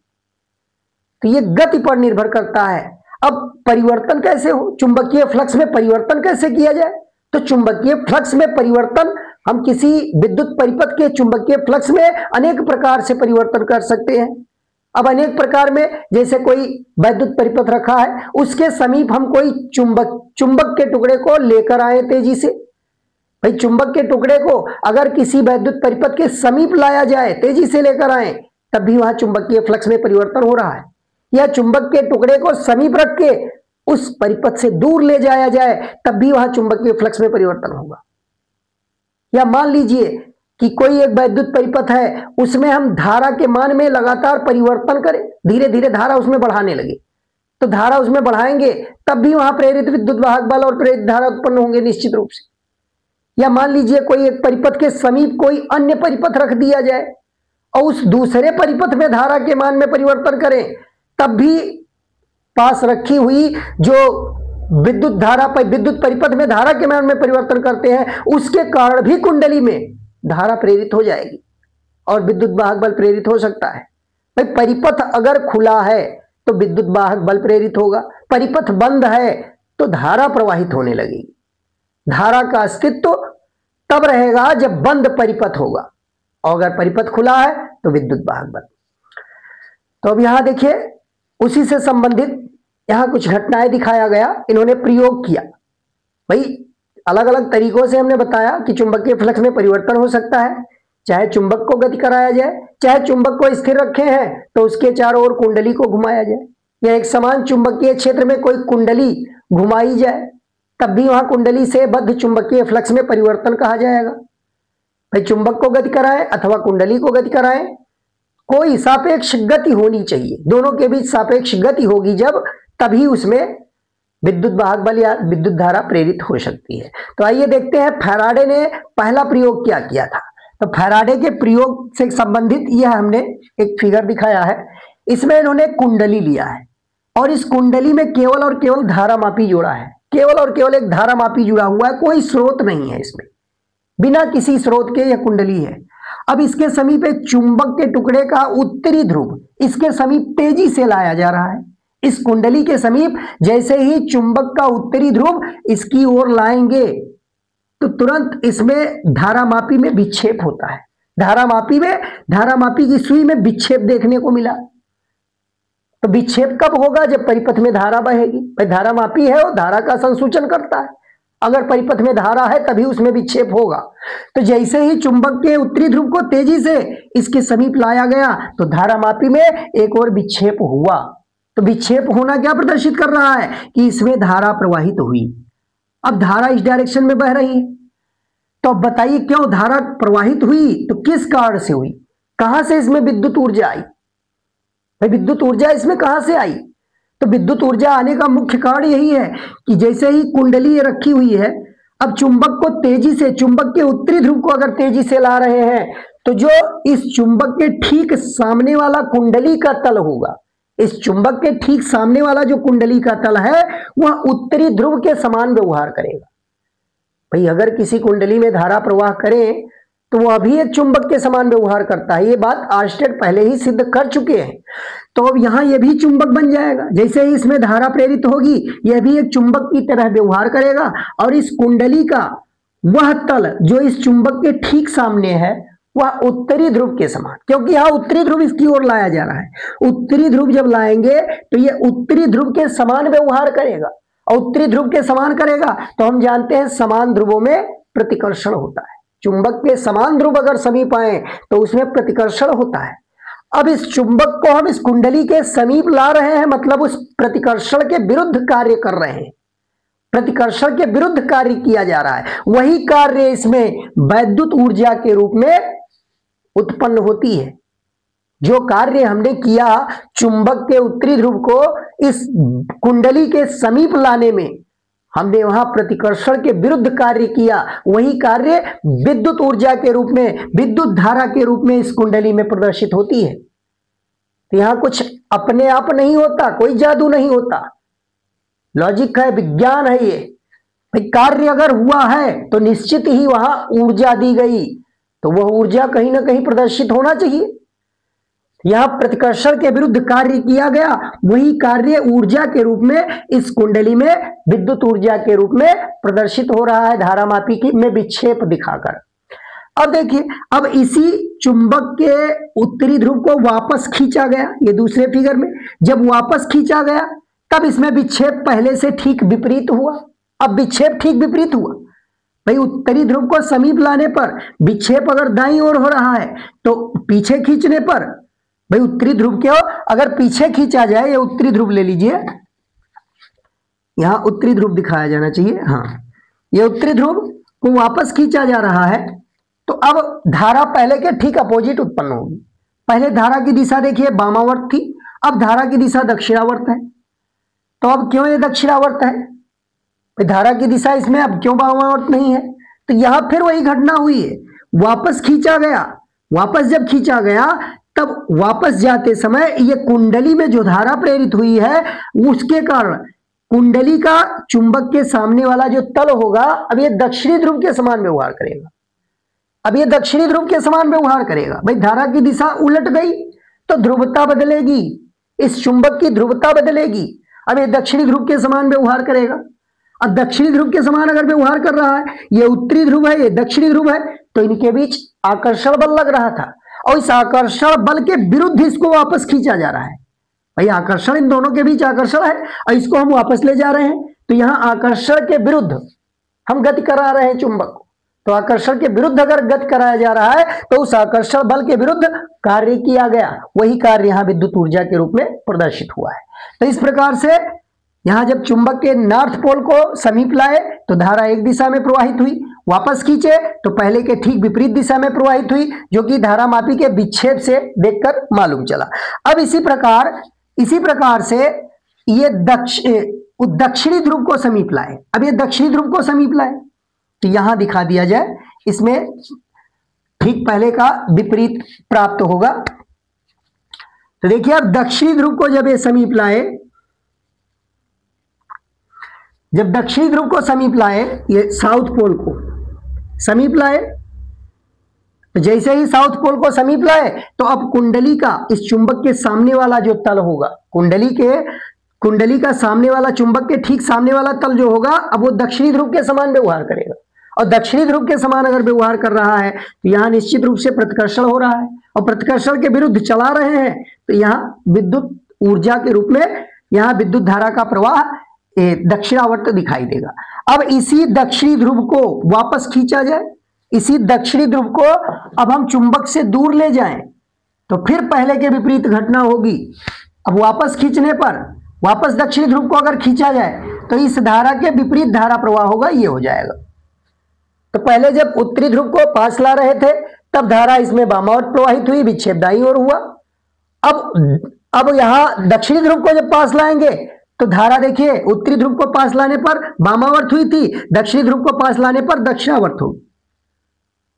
तो ये गति पर निर्भर करता है। अब परिवर्तन कैसे हो, चुंबकीय फ्लक्स में परिवर्तन कैसे किया जाए? तो चुंबकीय फ्लक्स में परिवर्तन हम किसी विद्युत परिपथ के चुंबकीय फ्लक्स में अनेक प्रकार से परिवर्तन कर सकते हैं। अब अनेक प्रकार में, जैसे कोई वैद्युत परिपथ रखा है, उसके समीप हम कोई चुंबक के टुकड़े को लेकर आए तेजी से। भाई चुंबक के टुकड़े को अगर किसी वैद्युत परिपथ के समीप लाया जाए, तेजी से लेकर आए, तब भी वहां चुंबकीय फ्लक्स में परिवर्तन हो रहा है। या चुंबक के टुकड़े को समीप रख के उस परिपथ से दूर ले जाया जाए, तब भी वहां चुंबकीय फ्लक्स में परिवर्तन होगा। या मान लीजिए कि कोई एक वैद्युत परिपथ है, उसमें हम धारा के मान में लगातार परिवर्तन करें, धीरे धीरे धारा उसमें बढ़ाने लगे, तो धारा उसमें बढ़ाएंगे तब भी वहां प्रेरित विद्युत वाहक बल और प्रेरित धारा उत्पन्न होंगे निश्चित रूप से। या मान लीजिए कोई एक परिपथ के समीप कोई अन्य परिपथ रख दिया जाए और उस दूसरे परिपथ में धारा के मान में परिवर्तन करें, तब भी पास रखी हुई जो विद्युत परिपथ में धारा के मान में परिवर्तन करते हैं, उसके कारण भी कुंडली में धारा प्रेरित हो जाएगी और विद्युत वाहक बल प्रेरित हो सकता है। भाई परिपथ अगर खुला है तो विद्युत वाहक बल प्रेरित होगा, परिपथ बंद है तो धारा प्रवाहित होने लगेगी। धारा का अस्तित्व तब रहेगा जब बंद परिपथ होगा, और अगर परिपथ खुला है तो विद्युत वाहक बल। तो अब यहां देखिए, उसी से संबंधित यहां कुछ घटनाएं दिखाया गया, इन्होंने प्रयोग किया। भाई अलग अलग तरीकों से हमने बताया कि चुंबकीय फ्लक्स में परिवर्तन हो सकता है, चाहे चुंबक को गति कराया जाए, चाहे चुंबक को स्थिर रखे हैं तो उसके चारों ओर कुंडली को घुमाया जाए, या एक समान चुंबकीय क्षेत्र में कोई कुंडली घुमाई जाए, तब भी वहां कुंडली से बद्ध चुंबकीय फ्लक्स में परिवर्तन कहा जाएगा। भाई चुंबक को गति कराएं अथवा कुंडली को गति कराएं, कोई सापेक्ष गति होनी चाहिए, दोनों के बीच सापेक्ष गति होगी जब, तभी उसमें विद्युत वाहक बल या विद्युत धारा प्रेरित हो सकती है। तो आइए देखते हैं फैराडे ने पहला प्रयोग क्या किया था। तो फैराडे के प्रयोग से संबंधित यह हमने एक फिगर दिखाया है, इसमें इन्होंने कुंडली लिया है और इस कुंडली में केवल और केवल धारामापी जोड़ा है, केवल और केवल एक धारामापी जुड़ा हुआ है, कोई स्रोत नहीं है इसमें, बिना किसी स्रोत के यह कुंडली है। अब इसके समीप एक चुंबक के टुकड़े का उत्तरी ध्रुव इसके समीप तेजी से लाया जा रहा है। इस कुंडली के समीप जैसे ही चुंबक का उत्तरी ध्रुव इसकी ओर लाएंगे तो तुरंत इसमें धारामापी में विक्षेप होता है। धारामापी की सुई में विक्षेप देखने को मिला। तो विक्षेप कब होगा? जब परिपथ में धारा बहेगी। भाई धारामापी है और धारा का संसूचन करता है, अगर परिपथ में धारा है तभी उसमें विक्षेप होगा। तो जैसे ही चुंबक के उत्तरी ध्रुव को तेजी से इसके समीप लाया गया तो धारामापी में एक और विक्षेप हुआ। तो विक्षेप होना क्या प्रदर्शित कर रहा है कि इसमें धारा प्रवाहित हुई। अब धारा इस डायरेक्शन में बह रही है, तो अब बताइए क्यों धारा प्रवाहित हुई, तो किस कारण से हुई, कहां से इसमें विद्युत ऊर्जा आई? भाई विद्युत ऊर्जा इसमें कहां से आई? तो विद्युत ऊर्जा आने का मुख्य कारण यही है कि जैसे ही कुंडली रखी हुई है, अब चुंबक को तेजी से, चुंबक के उत्तरी ध्रुव को अगर तेजी से ला रहे हैं, तो जो इस चुंबक के ठीक सामने वाला कुंडली का तल होगा, इस चुंबक के ठीक सामने वाला जो कुंडली का तल है वह उत्तरी ध्रुव के समान व्यवहार करेगा। भाई अगर किसी कुंडली में धारा प्रवाह करें तो वह भी एक चुंबक के समान व्यवहार करता है, ये बात आर्स्टेड पहले ही सिद्ध कर चुके हैं। तो अब यहां यह भी चुंबक बन जाएगा, जैसे ही इसमें धारा प्रेरित होगी यह भी एक चुंबक की तरह व्यवहार करेगा और इस कुंडली का वह तल जो इस चुंबक के ठीक सामने है वह उत्तरी ध्रुव के समान, क्योंकि यहां उत्तरी ध्रुव इसकी ओर लाया जा रहा है, उत्तरी ध्रुव जब लाएंगे तो यह उत्तरी ध्रुव के समान व्यवहार करेगा, और उत्तरी ध्रुव के समान करेगा तो हम जानते हैं समान ध्रुवों में प्रतिकर्षण होता है। चुंबक के समान ध्रुव अगर समीप आए तो उसमें प्रतिकर्षण होता है। अब इस चुंबक को हम इस कुंडली के समीप ला रहे हैं, मतलब उस प्रतिकर्षण के विरुद्ध कार्य कर रहे हैं, प्रतिकर्षण के विरुद्ध कार्य किया जा रहा है। वही कार्य इसमें वैद्युत ऊर्जा के रूप में उत्पन्न होती है। जो कार्य हमने किया चुंबक के उत्तरी ध्रुव को इस कुंडली के समीप लाने में, हमने वहां प्रतिकर्षण के विरुद्ध कार्य किया, वही कार्य विद्युत ऊर्जा के रूप में, विद्युत धारा के रूप में इस कुंडली में प्रदर्शित होती है। तो यहां कुछ अपने आप नहीं होता, कोई जादू नहीं होता, लॉजिक है, विज्ञान है ये। भाई कार्य अगर हुआ है तो निश्चित ही वहां ऊर्जा दी गई, तो वह ऊर्जा कहीं ना कहीं प्रदर्शित होना चाहिए। यह प्रतिकर्षण के विरुद्ध कार्य किया गया, वही कार्य ऊर्जा के रूप में इस कुंडली में विद्युत ऊर्जा के रूप में प्रदर्शित हो रहा है धारामापी की में विक्षेप दिखाकर। अब देखिए, अब इसी चुंबक के उत्तरी ध्रुव को वापस खींचा गया, ये दूसरे फिगर में जब वापस खींचा गया तब इसमें विक्षेप पहले से ठीक विपरीत हुआ। अब विक्षेप ठीक विपरीत हुआ भाई, उत्तरी ध्रुव को समीप लाने पर विक्षेप अगर दाईं ओर हो रहा है तो पीछे खींचने पर भाई उत्तरी ध्रुव को अगर पीछे खींचा जाए, ये उत्तरी ध्रुव ले लीजिए, यहां उत्तरी ध्रुव दिखाया जाना चाहिए, हाँ ये उत्तरी ध्रुव को वापस खींचा जा रहा है तो अब धारा पहले के ठीक अपोजिट उत्पन्न होगी। पहले धारा की दिशा देखिए वामावर्त थी, अब धारा की दिशा दक्षिणावर्त है। तो अब क्यों ये दक्षिणावर्त है? धारा की दिशा इसमें अब क्यों वामावर्त नहीं है? तो यहां फिर वही घटना हुई है, वापस खींचा गया, वापस जब खींचा गया तब वापस जाते समय ये कुंडली में जो धारा प्रेरित हुई है उसके कारण कुंडली का चुंबक के सामने वाला जो तल होगा अब ये दक्षिणी ध्रुव के समान व्यवहार करेगा। अब ये दक्षिणी ध्रुव के समान व्यवहार करेगा। भाई धारा की दिशा उलट गई तो ध्रुवता बदलेगी, इस चुंबक की ध्रुवता बदलेगी। अब ये दक्षिणी ध्रुव के समान व्यवहार करेगा। अब दक्षिणी ध्रुव के समान अगर व्यवहार कर रहा है, ये उत्तरी ध्रुव है, ये दक्षिणी ध्रुव है, तो इनके बीच आकर्षण बल लग रहा था और इस आकर्षण बल के विरुद्ध इसको वापस खींचा जा रहा है। भाई आकर्षण, इन दोनों के बीच आकर्षण है और इसको हम वापस ले जा रहे हैं, तो यहां आकर्षण के विरुद्ध हम गति करा रहे हैं चुंबक को। तो आकर्षण के विरुद्ध अगर गति कराया जा रहा है तो उस आकर्षण बल के विरुद्ध कार्य किया गया, वही कार्य यहां विद्युत ऊर्जा के रूप में प्रदर्शित हुआ है। तो इस प्रकार से यहां जब चुंबक के नॉर्थ पोल को समीप लाए तो धारा एक दिशा में प्रवाहित हुई, वापस खींचे तो पहले के ठीक विपरीत दिशा में प्रवाहित हुई, जो कि धारामापी के विक्षेप से देखकर मालूम चला। अब इसी प्रकार से ये दक्षिणी ध्रुव को समीप लाए। अब ये दक्षिणी ध्रुव को समीप लाए तो यहां दिखा दिया जाए, इसमें ठीक पहले का विपरीत प्राप्त होगा। तो देखिए, अब दक्षिणी ध्रुव को जब ये समीप लाए, जब दक्षिणी ध्रुव को समीप लाए, ये साउथ पोल को समीप लाए, तो जैसे ही साउथ पोल को समीप लाए तो अब कुंडली का इस चुंबक के सामने वाला जो तल होगा, कुंडली का सामने वाला चुंबक के ठीक सामने वाला तल जो होगा अब वो दक्षिणी ध्रुव के समान व्यवहार करेगा। और दक्षिणी ध्रुव के समान अगर व्यवहार कर रहा है तो यहां निश्चित रूप से प्रतिकर्षण हो रहा है और प्रतिकर्षण के विरुद्ध चला रहे हैं, तो यहां विद्युत ऊर्जा के रूप में यहां विद्युत धारा का प्रवाह दक्षिणावर्त दिखाई देगा। अब इसी दक्षिणी ध्रुव को वापस खींचा जाए, इसी दक्षिणी ध्रुव को अब हम चुंबक से दूर ले जाएं तो फिर पहले के विपरीत घटना होगी। अब वापस खींचने पर, वापस दक्षिणी ध्रुव को अगर खींचा जाए तो इस धारा के विपरीत धारा प्रवाह होगा, ये हो जाएगा। तो पहले जब उत्तरी ध्रुव को पास ला रहे थे तब धारा इसमें वामावर्त प्रवाहित हुई, विक्षेप दाईं ओर हुआ। अब यहां दक्षिणी ध्रुव को जब पास लाएंगे तो धारा देखिए उत्तरी ध्रुव को पास लाने पर वामावर्त हुई थी, दक्षिणी ध्रुव को पास लाने पर दक्षिणावर्त होगी।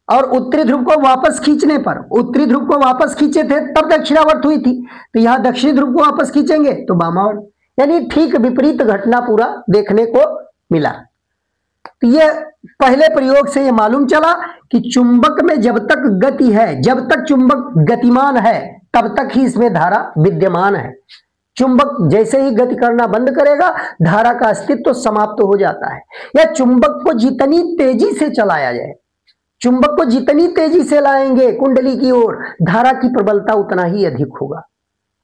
और उत्तरी ध्रुव को वापस खींचने पर, उत्तरी ध्रुव को वापस खींचे थे तब दक्षिणावर्त हुई थी, तो यहां दक्षिणी ध्रुव को वापस खींचेंगे तो वामावर्त, यानी ठीक विपरीत घटना पूरा देखने को मिला। तो ये पहले प्रयोग से ये मालूम चला कि चुंबक में जब तक गति है, जब तक चुंबक गतिमान है तब तक ही इसमें धारा विद्यमान है। चुंबक जैसे ही गति करना बंद करेगा धारा का अस्तित्व समाप्त हो जाता है। या चुंबक को जितनी तेजी से चलाया जाए, चुंबक को जितनी तेजी से लाएंगे कुंडली की ओर, धारा की प्रबलता उतना ही अधिक होगा,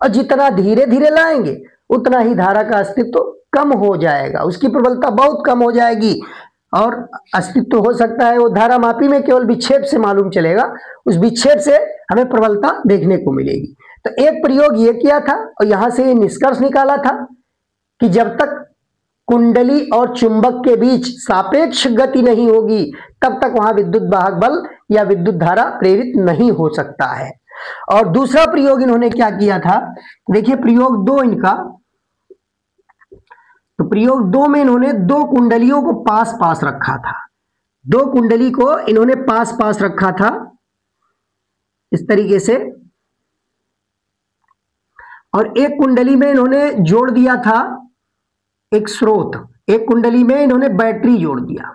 और जितना धीरे धीरे लाएंगे उतना ही धारा का अस्तित्व कम हो जाएगा, उसकी प्रबलता बहुत कम हो जाएगी और अस्तित्व हो सकता है वो धारामापी में केवल विक्षेप से मालूम चलेगा, उस विक्षेप से हमें प्रबलता देखने को मिलेगी। तो एक प्रयोग ये किया था और यहां से ये निष्कर्ष निकाला था कि जब तक कुंडली और चुंबक के बीच सापेक्ष गति नहीं होगी तब तक वहां विद्युत वाहक बल या विद्युत धारा प्रेरित नहीं हो सकता है। और दूसरा प्रयोग इन्होंने क्या किया था, देखिए प्रयोग 2 इनका, तो प्रयोग 2 में इन्होंने 2 कुंडलियों को पास पास रखा था, 2 कुंडली को इन्होंने पास पास रखा था इस तरीके से, और एक कुंडली में इन्होंने जोड़ दिया था एक स्रोत, एक कुंडली में इन्होंने बैटरी जोड़ दिया,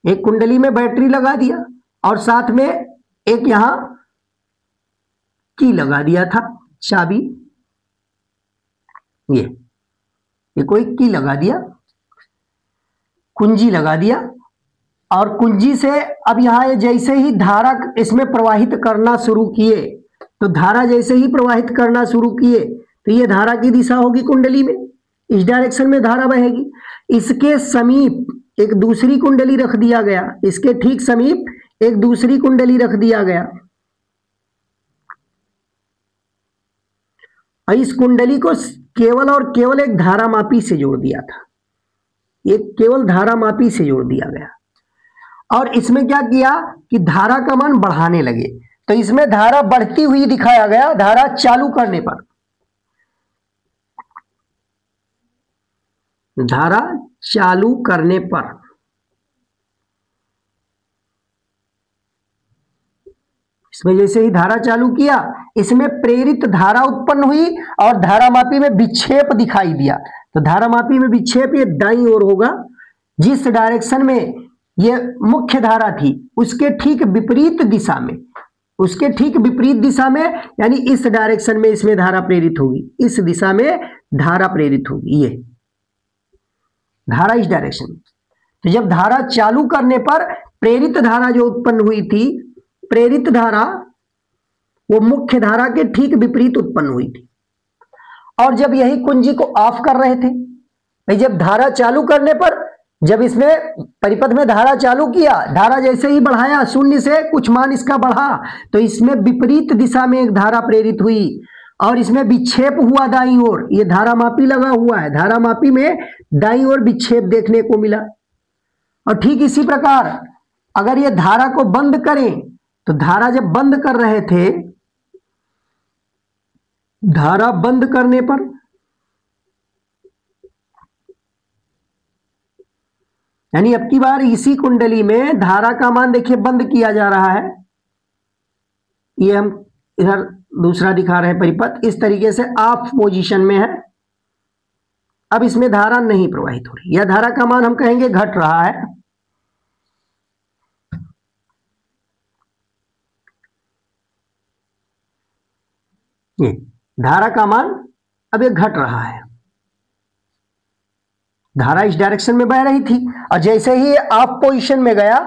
एक कुंडली में बैटरी लगा दिया और साथ में एक यहां की लगा दिया था, चाबी, ये कोई की लगा दिया, कुंजी लगा दिया, और कुंजी से अब यहां जैसे ही धारा इसमें प्रवाहित करना शुरू किए, तो धारा जैसे ही प्रवाहित करना शुरू किए तो ये धारा की दिशा होगी कुंडली में, इस डायरेक्शन में धारा बहेगी। इसके समीप एक दूसरी कुंडली रख दिया गया, इसके ठीक समीप एक दूसरी कुंडली रख दिया गया, और इस कुंडली को केवल और केवल एक धारामापी से जोड़ दिया था, एक केवल धारामापी से जोड़ दिया गया। और इसमें क्या किया कि धारा का मान बढ़ाने लगे, तो इसमें धारा बढ़ती हुई दिखाया गया धारा चालू करने पर, धारा चालू करने पर इसमें जैसे ही धारा चालू किया, इसमें प्रेरित धारा उत्पन्न हुई और धारामापी में विक्षेप दिखाई दिया। तो धारामापी में विक्षेप ये दाईं ओर होगा, जिस डायरेक्शन में ये मुख्य धारा थी उसके ठीक विपरीत दिशा में, उसके ठीक विपरीत दिशा में, यानी इस डायरेक्शन में इसमें धारा प्रेरित होगी, इस दिशा में धारा प्रेरित होगी, ये धारा इस डायरेक्शन में। तो जब धारा चालू करने पर प्रेरित धारा जो उत्पन्न हुई थी, प्रेरित धारा वो मुख्य धारा के ठीक विपरीत उत्पन्न हुई थी। और जब यही कुंजी को ऑफ कर रहे थे, भाई जब धारा चालू करने पर, जब इसमें परिपथ में धारा चालू किया, धारा जैसे ही बढ़ाया, शून्य से कुछ मान इसका बढ़ा, तो इसमें विपरीत दिशा में एक धारा प्रेरित हुई और इसमें विक्षेप हुआ दाईं ओर, ये धारामापी लगा हुआ है, धारामापी में दाईं ओर विक्षेप देखने को मिला। और ठीक इसी प्रकार अगर ये धारा को बंद करें, तो धारा जब बंद कर रहे थे, धारा बंद करने पर यानी अब की बार इसी कुंडली में धारा का मान देखिए बंद किया जा रहा है, ये हम इधर दूसरा दिखा रहे हैं परिपथ, इस तरीके से ऑफ पोजीशन में है। अब इसमें धारा नहीं प्रवाहित हो रही, यह धारा का मान हम कहेंगे घट रहा है, ये धारा का मान अब ये घट रहा है। धारा इस डायरेक्शन में बह रही थी और जैसे ही ऑफ पोजीशन में गया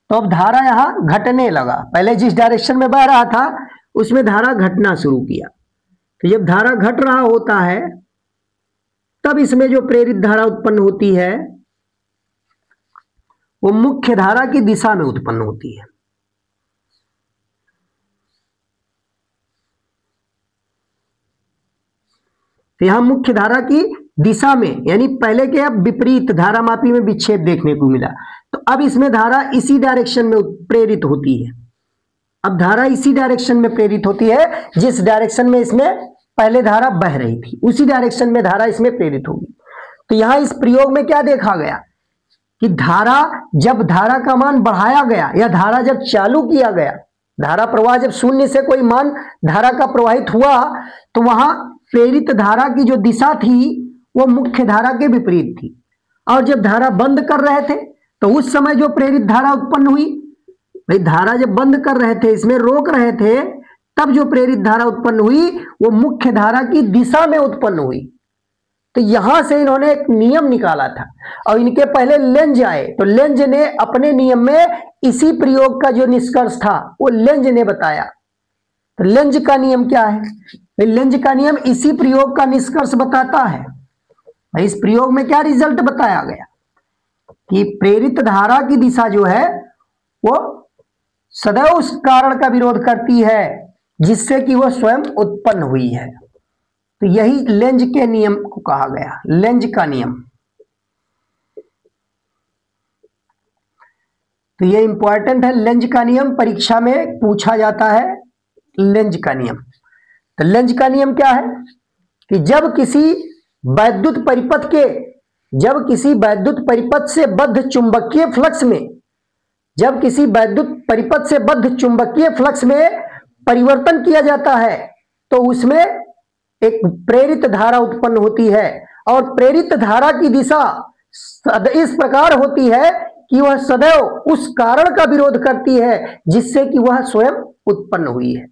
तो अब धारा यहां घटने लगा, पहले जिस डायरेक्शन में बह रहा था उसमें धारा घटना शुरू किया। तो जब धारा घट रहा होता है तब इसमें जो प्रेरित धारा उत्पन्न होती है वो मुख्य धारा की दिशा में उत्पन्न होती है। तो यहां मुख्य धारा की दिशा में, यानी पहले के अब विपरीत धारामापी में विक्षेप देखने को मिला, तो अब इसमें धारा इसी डायरेक्शन में प्रेरित होती है। अब धारा इसी डायरेक्शन में प्रेरित होती है जिस डायरेक्शन में इसमें पहले धारा बह रही थी, उसी डायरेक्शन में धारा इसमें प्रेरित होगी। तो यहां इस प्रयोग में क्या देखा गया कि धारा, जब धारा का मान बढ़ाया गया या धारा जब चालू किया गया, धारा प्रवाह जब शून्य से कोई मान धारा का प्रवाहित हुआ, तो वहां प्रेरित धारा की जो दिशा थी वो मुख्य धारा के विपरीत थी। और जब धारा बंद कर रहे थे तो उस समय जो प्रेरित धारा उत्पन्न हुई, भाई धारा जब बंद कर रहे थे, इसमें रोक रहे थे, तब जो प्रेरित धारा उत्पन्न हुई वो मुख्य धारा की दिशा में उत्पन्न हुई। तो यहां से इन्होंने एक नियम निकाला था और इनके पहले लेंज आए, तो लेंज ने अपने नियम में इसी प्रयोग का जो निष्कर्ष था वो लेंज ने बताया। तो लेंज का नियम क्या है? लेंज का नियम इसी प्रयोग का निष्कर्ष बताता है। इस प्रयोग में क्या रिजल्ट बताया गया कि प्रेरित धारा की दिशा जो है वो सदैव उस कारण का विरोध करती है जिससे कि वह स्वयं उत्पन्न हुई है। तो यही लेंज के नियम को कहा गया, लेंज का नियम। तो ये इंपॉर्टेंट है, लेंज का नियम परीक्षा में पूछा जाता है, लेंज का नियम। तो लेंज का नियम क्या है कि जब किसी वैद्युत परिपथ से बद्ध चुंबकीय फ्लक्स में, जब किसी वैद्युत परिपथ से बद्ध चुंबकीय फ्लक्स में परिवर्तन किया जाता है तो उसमें एक प्रेरित धारा उत्पन्न होती है और प्रेरित धारा की दिशा इस प्रकार होती है कि वह सदैव उस कारण का विरोध करती है जिससे कि वह स्वयं उत्पन्न हुई है।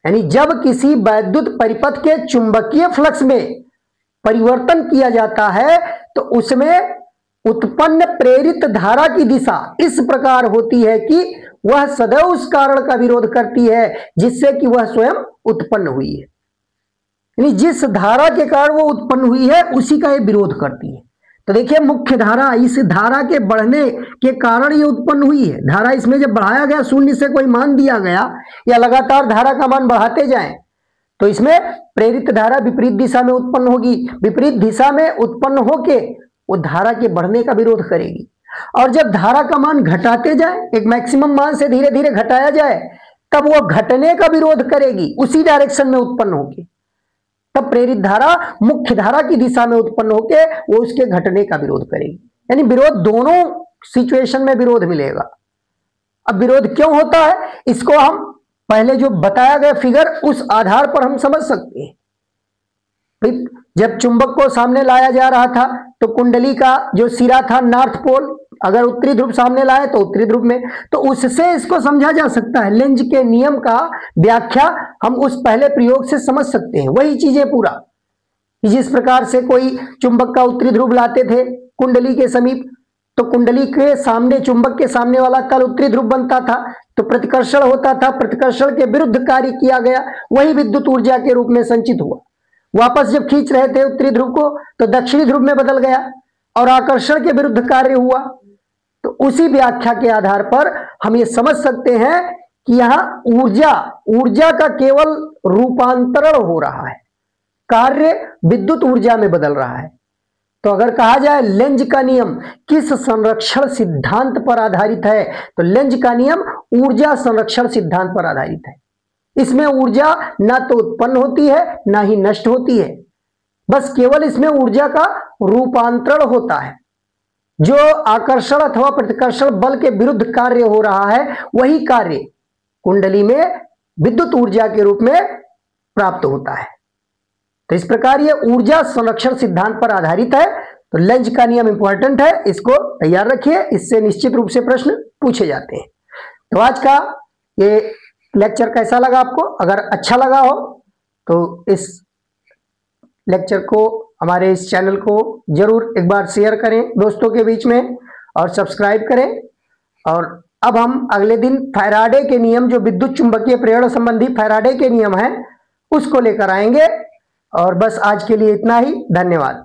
यानी जब किसी वैद्युत परिपथ के चुंबकीय फ्लक्स में परिवर्तन किया जाता है तो उसमें उत्पन्न प्रेरित धारा की दिशा इस प्रकार होती है कि वह सदैव उस कारण का विरोध करती है जिससे कि वह स्वयं उत्पन्न हुई है। यानी जिस धारा के कारण वो उत्पन्न हुई है उसी का ये विरोध करती है। तो देखिए मुख्य धारा, इस धारा के बढ़ने के कारण ये उत्पन्न हुई है। धारा इसमें जब बढ़ाया गया, शून्य से कोई मान दिया गया या लगातार धारा का मान बढ़ाते जाएं तो इसमें प्रेरित धारा विपरीत दिशा में उत्पन्न होगी। विपरीत दिशा में उत्पन्न होके वो धारा के बढ़ने का विरोध करेगी। और जब धारा का मान घटाते जाए, एक मैक्सिमम मान से धीरे धीरे घटाया जाए, तब वो घटने का विरोध करेगी उसी डायरेक्शन में उत्पन्न होके। तब प्रेरित धारा मुख्य धारा की दिशा में उत्पन्न होके वो उसके घटने का विरोध करेगी। यानी विरोध दोनों सिचुएशन में विरोध मिलेगा। अब विरोध क्यों होता है इसको हम पहले जो बताया गया फिगर उस आधार पर हम समझ सकते हैं। जब चुंबक को सामने लाया जा रहा था तो कुंडली का जो सिरा था नॉर्थ पोल, अगर उत्तरी ध्रुव सामने लाए तो उत्तरी ध्रुव में, तो उससे इसको समझा जा सकता है। लेंज के नियम का व्याख्या हम उस पहले प्रयोग से समझ सकते हैं। वही चीजें पूरा, जिस प्रकार से कोई चुंबक का उत्तरी ध्रुव लाते थे कुंडली के समीप, तो कुंडली के सामने चुंबक के सामने वाला तल उत्तरी ध्रुव बनता था, तो प्रतिकर्षण होता था, प्रतिकर्षण के विरुद्ध कार्य किया गया, वही विद्युत ऊर्जा के रूप में संचित हुआ। वापस जब खींच रहे थे उत्तरी ध्रुव को तो दक्षिणी ध्रुव में बदल गया और आकर्षण के विरुद्ध कार्य हुआ। तो उसी व्याख्या के आधार पर हम ये समझ सकते हैं कि यहां ऊर्जा का केवल रूपांतरण हो रहा है, कार्य विद्युत ऊर्जा में बदल रहा है। तो अगर कहा जाए लेंज का नियम किस संरक्षण सिद्धांत पर आधारित है, तो लेंज का नियम ऊर्जा संरक्षण सिद्धांत पर आधारित है। इसमें ऊर्जा ना तो उत्पन्न होती है ना ही नष्ट होती है, बस केवल इसमें ऊर्जा का रूपांतरण होता है। जो आकर्षण अथवा प्रतिकर्षण बल के विरुद्ध कार्य हो रहा है वही कार्य कुंडली में विद्युत ऊर्जा के रूप में प्राप्त होता है। तो इस प्रकार ये ऊर्जा संरक्षण सिद्धांत पर आधारित है। तो लेंज का नियम इंपॉर्टेंट है, इसको तैयार रखिए, इससे निश्चित रूप से प्रश्न पूछे जाते हैं। तो आज का ये लेक्चर कैसा लगा आपको? अगर अच्छा लगा हो तो इस लेक्चर को, हमारे इस चैनल को जरूर एक बार शेयर करें दोस्तों के बीच में और सब्सक्राइब करें। और अब हम अगले दिन फैराडे के नियम, जो विद्युत चुंबकीय प्रेरण संबंधी फैराडे के नियम हैं, उसको लेकर आएंगे। और बस आज के लिए इतना ही। धन्यवाद।